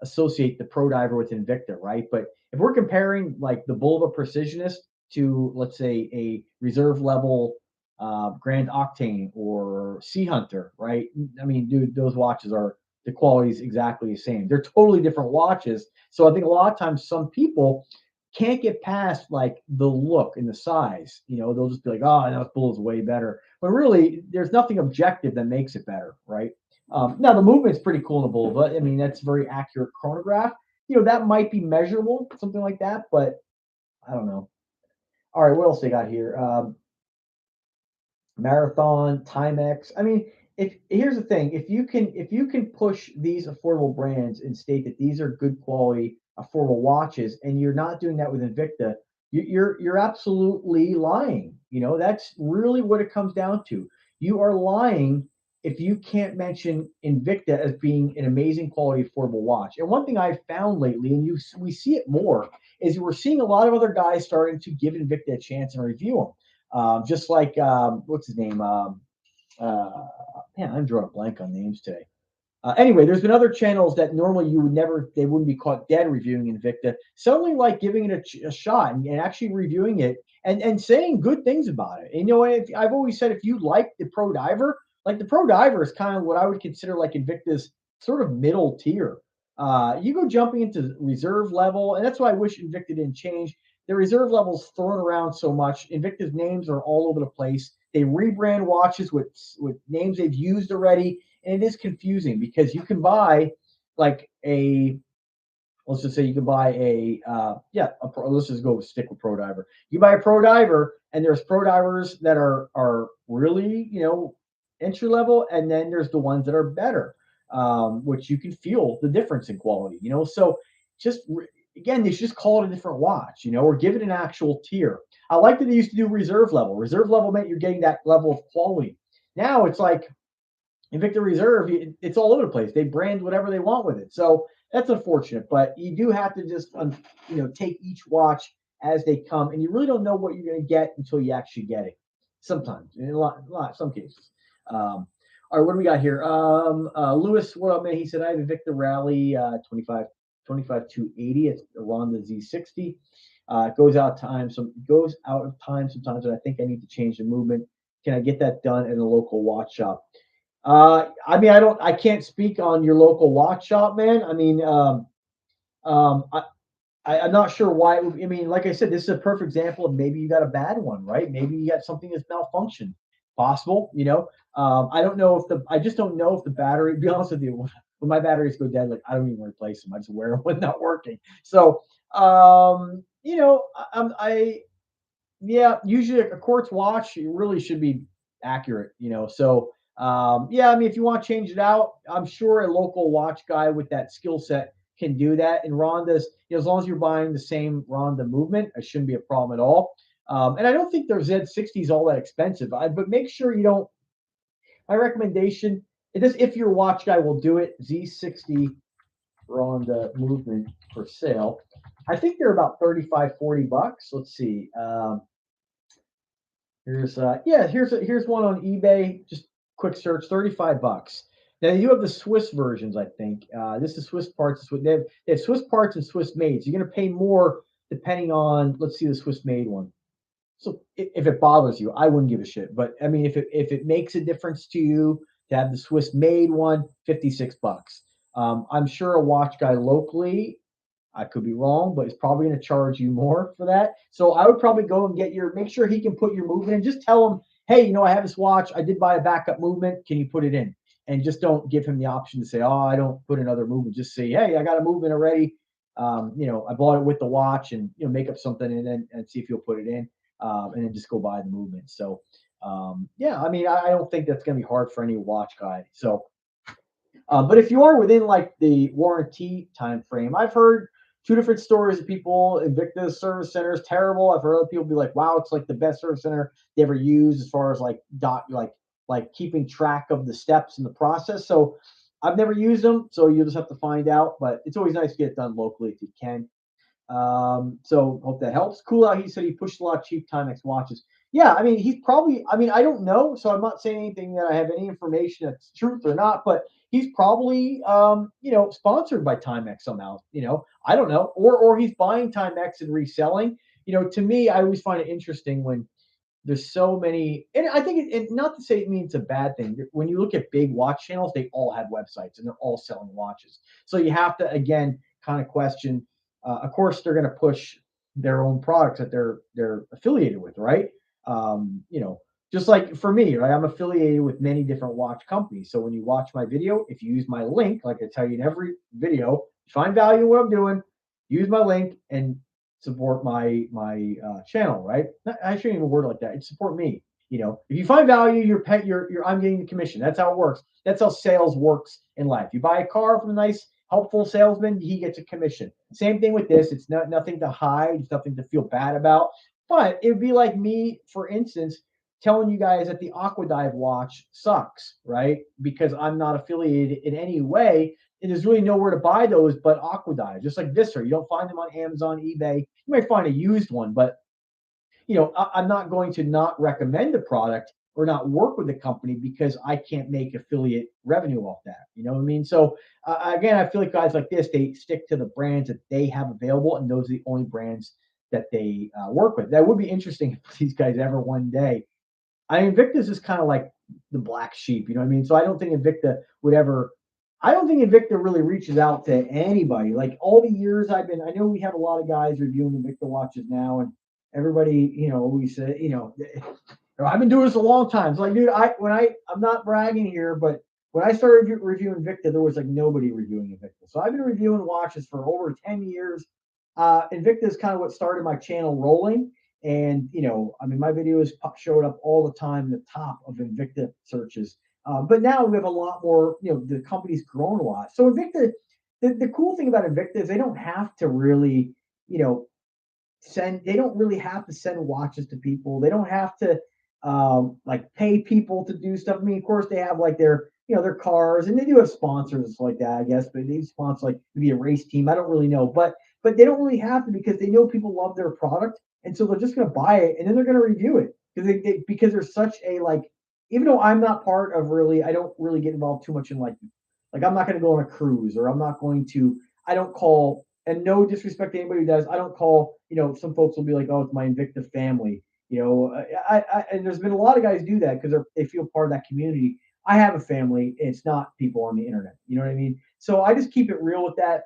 associate the Pro Diver with Invicta, right? But if we're comparing like the Bulva Precisionist to, let's say, a reserve level Grand Octane or Sea Hunter, right? I mean, dude, those watches are the quality is exactly the same. They're totally different watches. So I think a lot of times some people can't get past like the look and the size. They'll just be like, oh, no, Bull is way better. But really, there's nothing objective that makes it better, right? Now the movement's pretty cool in the Bulva. I mean, that's very accurate chronograph. That might be measurable, something like that, but I don't know. All right, what else they got here? Marathon, Timex. I mean, if here's the thing, if you can push these affordable brands and state that these are good quality affordable watches, and you're not doing that with Invicta, you're absolutely lying. That's really what it comes down to. You are lying if you can't mention Invicta as being an amazing quality affordable watch. And one thing I've found lately, and we see it more, is we're seeing a lot of other guys starting to give Invicta a chance and review them. Just like what's his name? Uh, Man, I'm drawing a blank on names today. Anyway, there's been other channels that normally they wouldn't be caught dead reviewing Invicta. Suddenly, like giving it a shot and actually reviewing it and saying good things about it. And, I've always said if you like the Pro Diver, like the Pro Diver is kind of what I would consider like Invicta's sort of middle tier. You go jumping into reserve level, and that's why I wish Invicta didn't change. The reserve level's thrown around so much. Invicta's names are all over the place. They rebrand watches with names they've used already, and it is confusing because you can buy like let's just say you can buy let's just go stick with Pro Diver. You buy a Pro Diver, and there's Pro Divers that are really entry level, and then there's the ones that are better, which you can feel the difference in quality. So just again, they should just call it a different watch, or give it an actual tier. I like that they used to do reserve level. Reserve level meant you're getting that level of quality. Now it's like Invicta Reserve, it's all over the place. They brand whatever they want with it. So that's unfortunate, but you do have to just, take each watch as they come, and you really don't know what you're going to get until you actually get it. Sometimes, in some cases. All right, what do we got here? Lewis, what up, man? He said, I have a Invicta Rally 280. It's around the Z60. It goes out of time sometimes, and I think I need to change the movement. Can I get that done in a local watch shop? I mean, I can't speak on your local watch shop, man. I mean, um, I, I'm not sure why. I mean, like I said, this is a perfect example of maybe you got a bad one, right? Maybe you got something that's malfunctioned. Possible, you know. I don't know if I just don't know if the battery. To be honest with you, when my batteries go dead, like I don't even replace them. I just wear them when not working. So, you know, yeah, usually a quartz watch it really should be accurate, you know. So yeah, I mean, if you want to change it out, I'm sure a local watch guy with that skill set can do that. And Ronda's, you know, as long as you're buying the same Ronda movement, it shouldn't be a problem at all. And I don't think their Z60 is all that expensive. But make sure you don't. My recommendation, it is if your watch guy will do it, Z60 Ronda movement for sale. I think they're about 35, 40 bucks. Let's see. Here's one on eBay. Just quick search, 35 bucks. Now you have the Swiss versions, I think. This is Swiss parts. They have Swiss parts and Swiss made. So you're gonna pay more depending on. Let's see the Swiss made one. So if it bothers you, I wouldn't give a shit. But I mean, if it makes a difference to you to have the Swiss made one, 56 bucks. I'm sure a watch guy locally, I could be wrong, but he's probably going to charge you more for that. So I would probably go and make sure he can put your movement in. Just tell him, hey, you know, I have this watch. I did buy a backup movement. Can you put it in? And just don't give him the option to say, oh, I don't put another movement. Just say, hey, I got a movement already. You know, I bought it with the watch and, you know, make up something and see if he'll put it in. And then just go buy the movement. So, yeah, I mean, I don't think that's going to be hard for any watch guy. So, but if you are within like the warranty time frame, I've heard two different stories of people. Invicta service center is terrible. I've heard other people be like, "Wow, it's like the best service center they ever used as far as like like keeping track of the steps in the process." So I've never used them, so you'll just have to find out. But it's always nice to get it done locally if you can. So hope that helps. Cool out. He said he pushed a lot of cheap Timex watches. Yeah, I mean, he's probably, I mean, I don't know. So I'm not saying anything that I have any information that's truth or not, but he's probably, you know, sponsored by Timex somehow, you know, I don't know, or he's buying Timex and reselling, you know, to me, I always find it interesting when there's so many, and I think not to say it means a bad thing. When you look at big watch channels, they all have websites and they're all selling watches. So you have to again kind of question. Of course, they're going to push their own products that they're affiliated with, right? You know, just like for me, right? I'm affiliated with many different watch companies. So when you watch my video, if you use my link, like I tell you in every video, find value in what I'm doing, use my link, and support my channel, right? I shouldn't even word it like that. It support me. You know, if you find value, I'm getting the commission. That's how it works. That's how sales works in life. You buy a car from a nice, helpful salesman, he gets a commission. Same thing with this. It's nothing to hide. It's nothing to feel bad about. But it would be like me, for instance, telling you guys that the Aquadive watch sucks, right? Because I'm not affiliated in any way, and there's really nowhere to buy those but Aquadive, just like Visser. You don't find them on Amazon, eBay. You might find a used one, but you know, I'm not going to not recommend the product or not work with the company because I can't make affiliate revenue off that. You know what I mean? So again, I feel like guys like this, they stick to the brands that they have available, and those are the only brands that they work with. That would be interesting if these guys ever one day. I mean, Invictus is kind of like the black sheep, you know what I mean? So I don't think Invicta would ever. I don't think Invicta really reaches out to anybody. Like all the years I've been, I know we have a lot of guys reviewing Invicta watches now, and everybody, you know, we say, you know, I've been doing this a long time. It's like, dude, I'm not bragging here, but when I started reviewing Invicta, there was like nobody reviewing Invicta. So I've been reviewing watches for over 10 years. Invicta is kind of what started my channel rolling. And, you know, I mean, my videos showed up all the time in the top of Invicta searches. But now we have a lot more, you know, the company's grown a lot. So Invicta, the cool thing about Invicta is they don't have to really, you know, they don't really have to send watches to people. They don't have to like pay people to do stuff. I mean, of course, they have like their, you know, their cars, and they do have sponsors like that, I guess. But they sponsor like maybe a race team. I don't really know, but they don't really have to because they know people love their product, and so they're just going to buy it and then they're going to review it because there's such a like. Even though I'm not part of really, I don't really get involved too much in like I'm not going to go on a cruise, or I'm not going to. I don't call, and no disrespect to anybody who does. I don't call. You know, some folks will be like, "Oh, it's my Invicta family." And there's been a lot of guys do that because they feel part of that community. I have a family. It's not people on the internet. You know what I mean? So I just keep it real with that.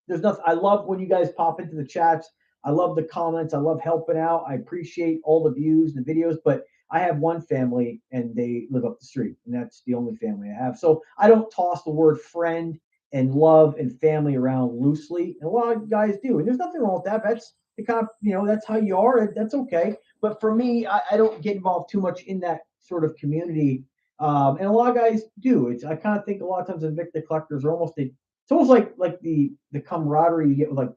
There's nothing. I love when you guys pop into the chats. I love the comments. I love helping out. I appreciate all the views, the videos. But I have one family, and they live up the street, and that's the only family I have. So I don't toss the word friend and love and family around loosely. And a lot of guys do, and there's nothing wrong with that. That's the kind of that's how you are. That's okay. But for me, I don't get involved too much in that sort of community. And a lot of guys do. I kind of think a lot of times Invicta collectors are almost it's almost like the camaraderie you get with like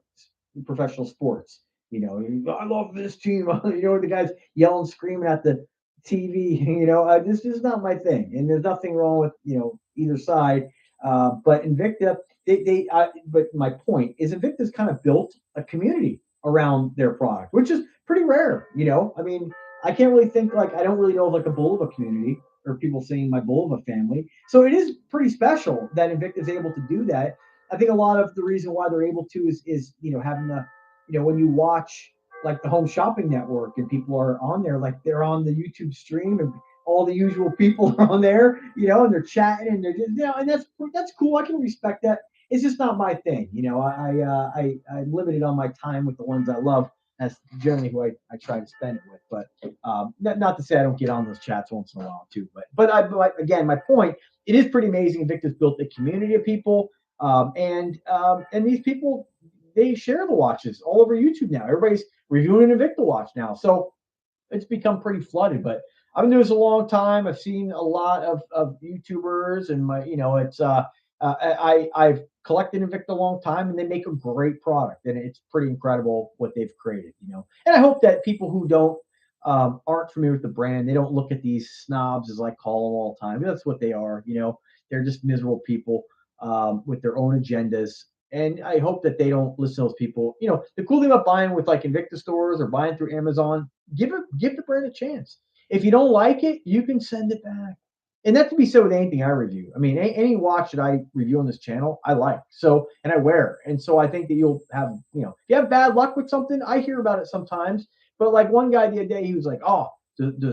professional sports. I love this team. The guys yelling, screaming at the TV. This is not my thing, and there's nothing wrong with either side. But Invicta, but my point is, Invicta's kind of built a community around their product, which is pretty rare. I mean, I can't really think I don't really know of like a Bulova community or people saying my Bulova family. So it is pretty special that Invicta is able to do that. I think a lot of the reason why they're able to is having the when you watch like the Home Shopping Network and people are on there, like they're on the YouTube stream and all the usual people are on there, and they're chatting and they're just and that's cool. I can respect that. It's just not my thing. I'm limited on my time with the ones I love. That's generally who I try to spend it with. But not to say I don't get on those chats once in a while too. But again, my point, it is pretty amazing. Invicta's built a community of people, and these people, they share the watches all over YouTube now. Everybody's reviewing an Invicta watch now, so it's become pretty flooded. But I've been doing this a long time. I've seen a lot of YouTubers, and it's I've collected Invicta a long time, and they make a great product, and it's pretty incredible what they've created. And I hope that people who don't aren't familiar with the brand, they don't look at these snobs, as I call them all the time. That's what they are. They're just miserable people with their own agendas. And I hope that they don't listen to those people. The cool thing about buying with like Invicta stores or buying through Amazon, give the brand a chance. If you don't like it, you can send it back. And that can be so with anything I review. I mean, any watch that I review on this channel, I like. So, and I wear. And so I think that you'll have, if you have bad luck with something, I hear about it sometimes. But like one guy the other day, he was like, oh, the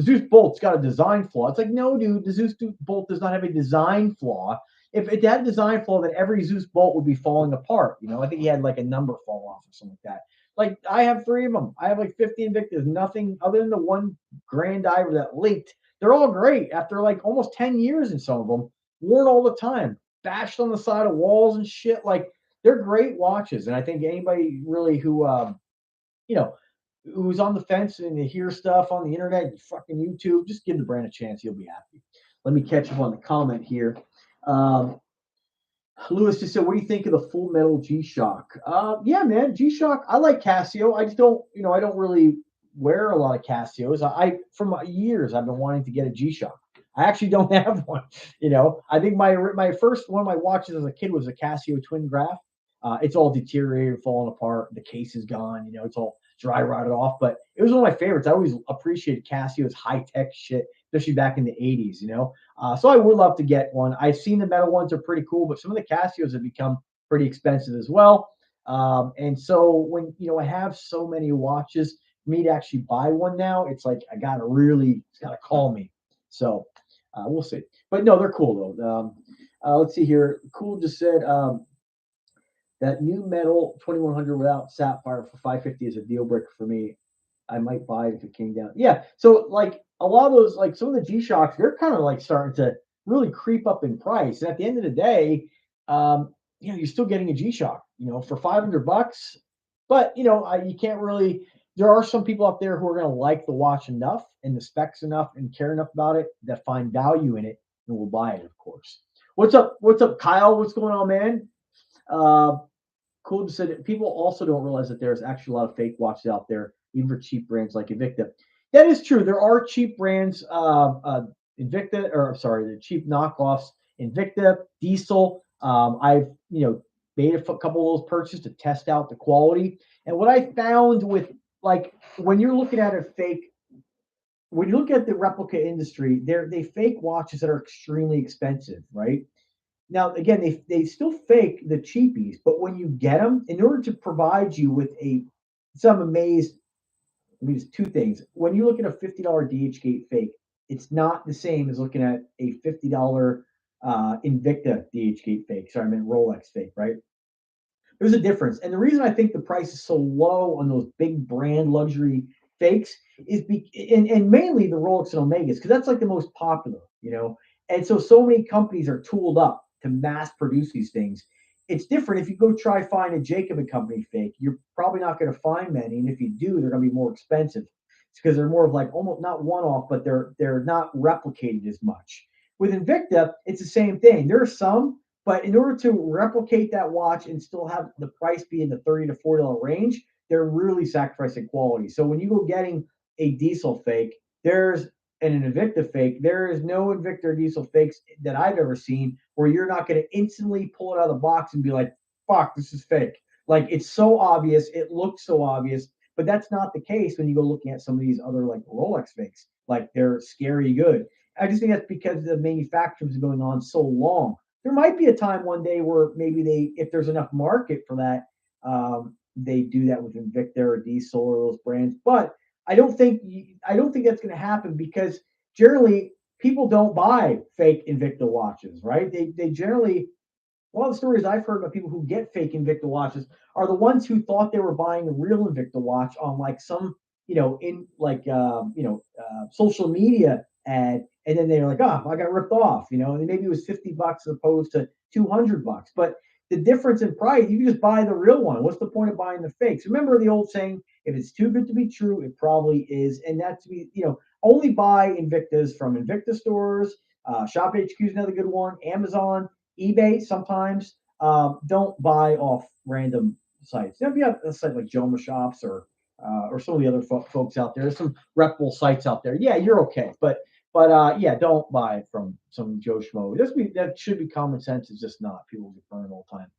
Zeus bolt's got a design flaw. It's like, no, dude, the Zeus bolt does not have a design flaw. If it had design flaw, then every Zeus bolt would be falling apart. I think he had like a number fall off or something like that. Like I have 3 of them. I have like 50 Invictas. Nothing other than the one Grand Diver that leaked. They're all great after like almost 10 years in some of them, worn all the time, bashed on the side of walls and shit. Like they're great watches. And I think anybody really who, who's on the fence and they hear stuff on the internet, fucking YouTube, just give the brand a chance. You'll be happy. Let me catch up on the comment here. Lewis just said, "What do you think of the Full Metal G-Shock?" Yeah, man, G-Shock. I like Casio. I just don't, I don't really wear a lot of Casios. For years I've been wanting to get a G-Shock. I actually don't have one. I think my first one of my watches as a kid was a Casio Twin Graph. It's all deteriorated, falling apart. The case is gone. It's all dry rotted off. But it was one of my favorites. I always appreciated Casio's high tech shit, especially back in the 80s. So I would love to get one. I've seen the metal ones are pretty cool, but some of the Casios have become pretty expensive as well. And so when I have so many watches, for me to actually buy one now, it's like it's gotta call me. So we'll see. But no, they're cool though. Let's see here. Cool just said that new metal 2100 without sapphire for 550 is a deal breaker for me. I might buy it if it came down. Yeah. So like a lot of those, like some of the G-Shocks, they're kind of like starting to really creep up in price. And at the end of the day, you're still getting a G-Shock, for $500. But you can't really. There are some people out there who are going to like the watch enough and the specs enough and care enough about it that find value in it and will buy it, of course. What's up? What's up, Kyle? What's going on, man? Cool to say that people also don't realize that there's actually a lot of fake watches out there, even for cheap brands like Invicta. That is true. There are cheap brands, Invicta, or sorry, the cheap knockoffs, Invicta, Diesel. I've made a couple of those purchases to test out the quality. And what I found with like when you're looking at a fake, when you look at the replica industry, they fake watches that are extremely expensive, right? Now, again, they still fake the cheapies, but when you get them, in order to provide you with so I'm amazed I mean, it's two things. When you look at a $50 DH fake, it's not the same as looking at a $50 Invicta DH fake. Sorry, I meant Rolex fake, right? There's a difference. And the reason I think the price is so low on those big brand luxury fakes is and mainly the Rolex and Omegas, because that's like the most popular, you know. And so many companies are tooled up to mass produce these things. It's different if you go try find a Jacob and Company fake, you're probably not going to find many. And if you do, they're going to be more expensive. It's because they're more of like almost not one off, but they're not replicated as much. With Invicta, it's the same thing. There are some, but in order to replicate that watch and still have the price be in the $30 to $40 range, they're really sacrificing quality. So when you go getting a diesel fake, there's an Invicta fake. There is no Invicta or diesel fakes that I've ever seen where you're not going to instantly pull it out of the box and be like, fuck, this is fake. Like it's so obvious. It looks so obvious. But that's not the case when you go looking at some of these other like Rolex fakes. Like they're scary good. I just think that's because the manufacturing is going on so long. There might be a time one day where maybe if there's enough market for that, they do that with Invicta or Diesel or those brands. But I don't think that's going to happen because generally people don't buy fake Invicta watches, right? They generally a lot of the stories I've heard about people who get fake Invicta watches are the ones who thought they were buying a real Invicta watch on like some, in like, social media ad. And then they're like, oh, I got ripped off, and maybe it was $50 as opposed to $200. But the difference in price, you can just buy the real one. What's the point of buying the fakes? Remember the old saying, if it's too good to be true, it probably is. And that's, only buy Invictas from Invicta stores. Shop HQ is another good one. Amazon, eBay sometimes. Don't buy off random sites. If you have a site like Joma Shops or some of the other folks out there, there's some reputable sites out there. Yeah, you're okay, but yeah, don't buy from some Joe Schmo. That should be common sense. It's just not. People get burned all the time.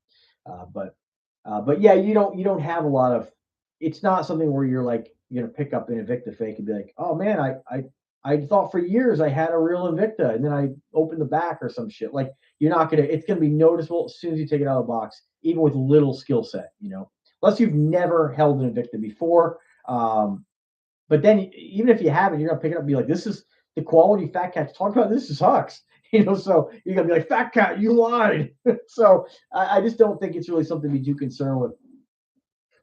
But yeah, you don't have a lot of. It's not something where you're gonna pick up an Invicta fake and be like, oh man, I thought for years I had a real Invicta, and then I opened the back or some shit. Like you're not gonna. It's gonna be noticeable as soon as you take it out of the box, even with little skill set. Unless you've never held an Invicta before. But then even if you haven't, you're gonna pick it up and be like, this is the quality Fat Cat's talk about. This sucks. So you're gonna be like, Fat Cat, you lied. So I just don't think it's really something to be too concerned with.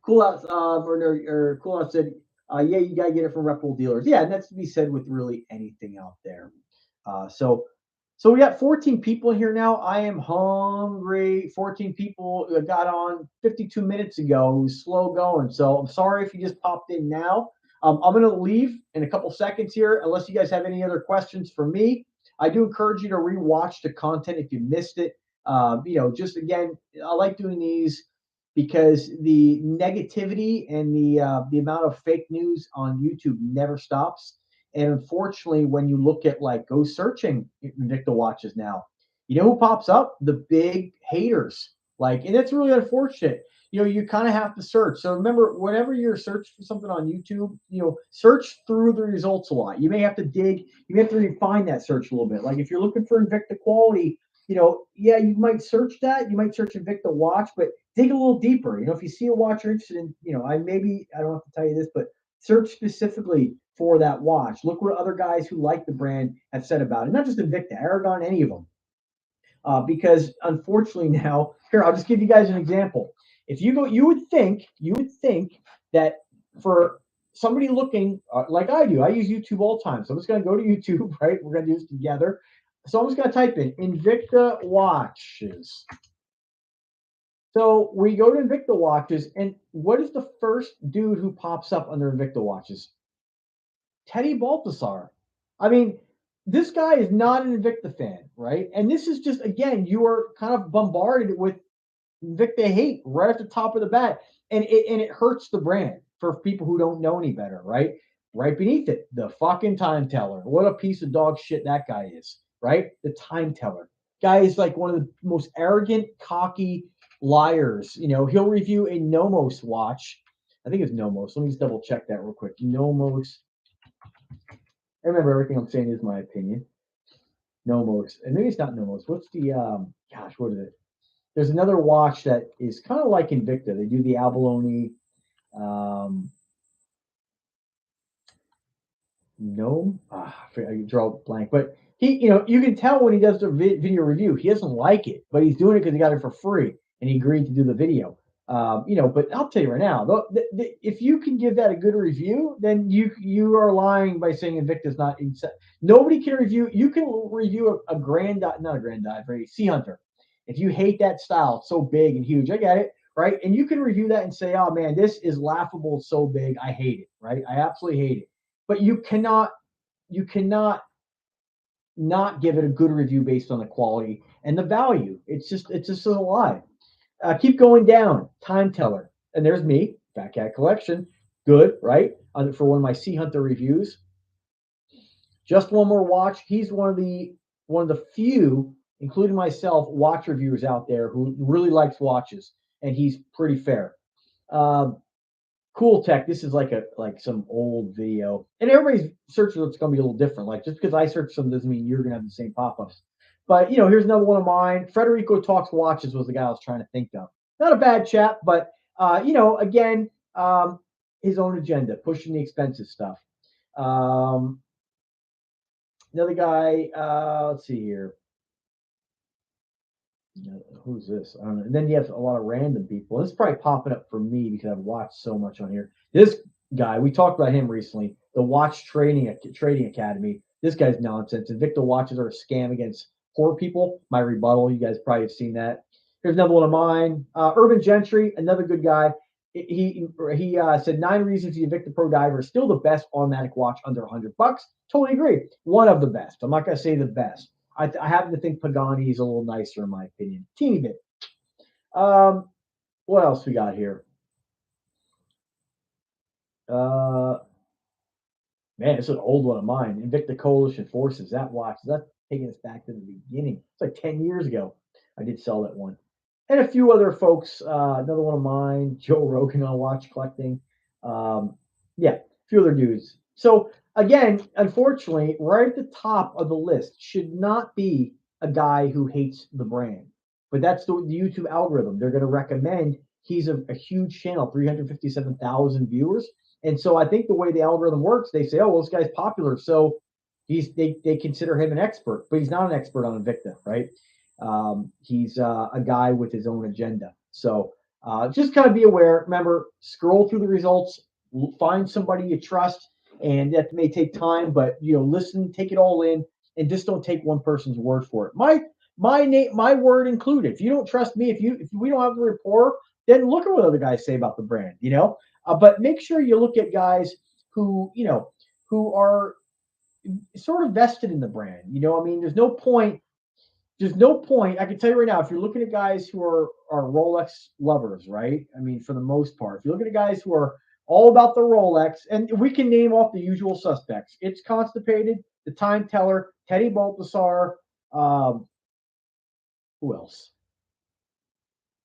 Cool Out or Cool Out said, yeah, you gotta get it from reputable dealers. Yeah, and that's to be said with really anything out there. So we got 14 people here now. I am hungry. 14 people got on 52 minutes ago. It was slow going. So I'm sorry if you just popped in now. I'm going to leave in a couple seconds here, unless you guys have any other questions for me. I do encourage you to rewatch the content if you missed it. Just again, I like doing these because the negativity and the amount of fake news on YouTube never stops. And unfortunately, when you look at go searching Invicta watches now, you know who pops up? The big haters. And that's really unfortunate. You kind of have to search. So remember, whenever you're searching for something on YouTube, search through the results a lot. You may have to dig, you may have to refine that search a little bit. Like if you're looking for Invicta quality, yeah, you might search that. You might search Invicta watch, but dig a little deeper. If you see a watch you're interested in, I don't have to tell you this, but search specifically for that watch. Look what other guys who like the brand have said about it. Not just Invicta, Aragon, any of them. Because unfortunately now, here I'll just give you guys an example. If you go, you would think that for somebody looking like I do, I use YouTube all the time. So I'm just going to go to YouTube, right? We're going to do this together. So I'm just going to type in Invicta watches. So we go to Invicta watches, and what is the first dude who pops up under Invicta watches? Teddy Baltasar. I mean, this guy is not an Invicta fan, right? And this is just, again, you are kind of bombarded with Invicta hate right at the top of the bat. And it hurts the brand for people who don't know any better, right? Right beneath it, the fucking time teller. What a piece of dog shit that guy is, right? The time teller. Guy is like one of the most arrogant, cocky liars. He'll review a Nomos watch. I think it's Nomos. Let me just double check that real quick. Nomos. I remember everything I'm saying is my opinion. Nomos. And maybe it's not Nomos. What's the what is it? There's another watch that is kind of like Invicta. They do the abalone. No, I draw a blank, but he, you can tell when he does the video review, he doesn't like it, but he's doing it because he got it for free and he agreed to do the video. But I'll tell you right now, if you can give that a good review, then you are lying by saying Invicta's not. Nobody can review. You can review a grand, not a grand dive, a sea hunter. If you hate that style, it's so big and huge. I get it, right? And you can review that and say, oh man, this is laughable, it's so big, I hate it, right? I absolutely hate it. But you cannot not give it a good review based on the quality and the value. It's just a lie. Keep going down. Time teller, and there's me, Fat Cat Collection. Good, right? For one of my Sea Hunter reviews. Just one more watch. He's one of the few, including myself, watch reviewers out there who really likes watches, and he's pretty fair. Um, Cool Tech. This is like some old video, and everybody's search results going to be a little different. Like just because I search some doesn't mean you're going to have the same pop-ups. But here's another one of mine. Federico Talks Watches was the guy I was trying to think of. Not a bad chap, but again, his own agenda, pushing the expensive stuff. Um, Another guy. Let's see here. Who's this? I don't know. And then you have a lot of random people. This is probably popping up for me because I've watched so much on here. This guy, we talked about him recently. The Watch Trading Academy. This guy's nonsense. Invicta Watches are a scam against poor people. My rebuttal. You guys probably have seen that. Here's another one of mine. Urban Gentry, another good guy. He said 9 reasons the Invicta Pro Diver is still the best automatic watch under $100. Totally agree. One of the best. I'm not gonna say the best. I happen to think Pagani is a little nicer in my opinion, teeny bit. Um, what else we got here? Uh, Man, it's an old one of mine. Invicta Coalition Forces. That watch. That's taking us back to the beginning. It's like 10 years ago. I did sell that one, and a few other folks. Another one of mine, Joe Rogan on watch collecting. Um, yeah, a few other dudes. So again, unfortunately, right at the top of the list should not be a guy who hates the brand, but that's the YouTube algorithm. They're going to recommend. He's a huge channel, 357,000 viewers, and so I think the way the algorithm works, they say, oh, well, this guy's popular, so they consider him an expert, but he's not an expert on Invicta, right? He's a guy with his own agenda. So just kind of be aware. Remember, scroll through the results, find somebody you trust, and that may take time, but listen, take it all in, and just don't take one person's word for it. My word included. If you don't trust me, if we don't have the rapport, then look at what other guys say about the brand. But make sure you look at guys who are sort of vested in the brand. I mean, there's no point. I can tell you right now, if you're looking at guys who are Rolex lovers, right? I mean, for the most part, if you're looking at guys who are all about the Rolex, and we can name off the usual suspects. It's Constipated, the Time Teller, Teddy Baltasar. Um, who else?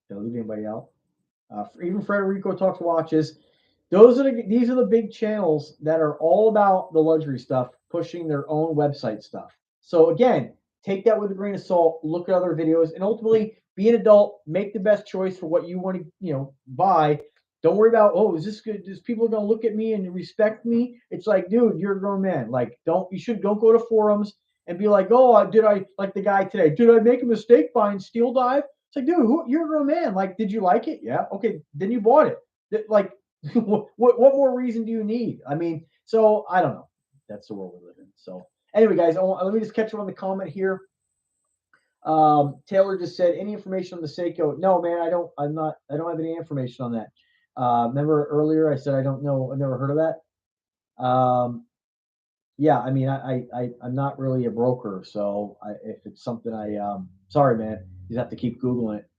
Did I leave anybody out? Even Federico Talks Watches. These are the big channels that are all about the luxury stuff, pushing their own website stuff. So again, take that with a grain of salt. Look at other videos, and ultimately be an adult. Make the best choice for what you want to buy. Don't worry about, oh, is this good? Is people going to look at me and respect me? It's like, dude, you're a grown man. Like, don't go to forums and be like, oh, did I like the guy today? Did I make a mistake buying Steel Dive? It's like, dude, you're a grown man. Like, did you like it? Yeah. Okay. Then you bought it. Like, what more reason do you need? I mean, so I don't know. That's the world we live in. So anyway, guys, let me just catch up on the comment here. Taylor just said, any information on the Seiko? No, man, I don't. I don't have any information on that. Remember earlier I said I don't know. I've never heard of that. Yeah, I mean, I'm not really a broker, so if it's something sorry, man, you have to keep googling it.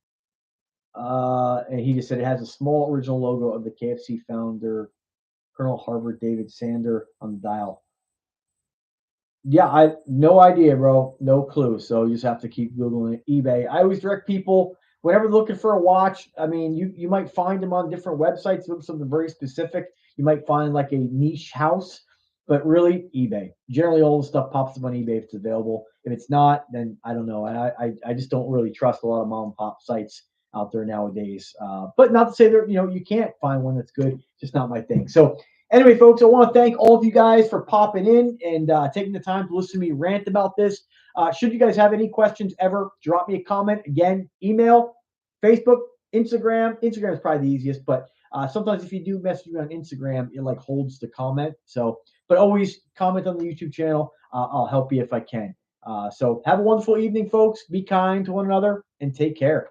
And he just said it has a small original logo of the KFC founder, Colonel Harvard David Sander, on the dial. Yeah, I no idea, bro. No clue. So you just have to keep googling it. eBay. I always direct people whenever they're looking for a watch. I mean, you might find them on different websites. Look something very specific. You might find like a niche house, but really eBay. Generally, all the stuff pops up on eBay if it's available. If it's not, then I don't know. I just don't really trust a lot of mom and pop sites out there nowadays. But not to say that you can't find one that's good. Just not my thing. So Anyway, folks, I want to thank all of you guys for popping in and taking the time to listen to me rant about this. Should you guys have any questions ever, drop me a comment. Again, email, Facebook, Instagram. Instagram is probably the easiest, but sometimes if you do message me on Instagram, it like holds the comment. So, but always comment on the YouTube channel. I'll help you if I can. So have a wonderful evening, folks. Be kind to one another and take care.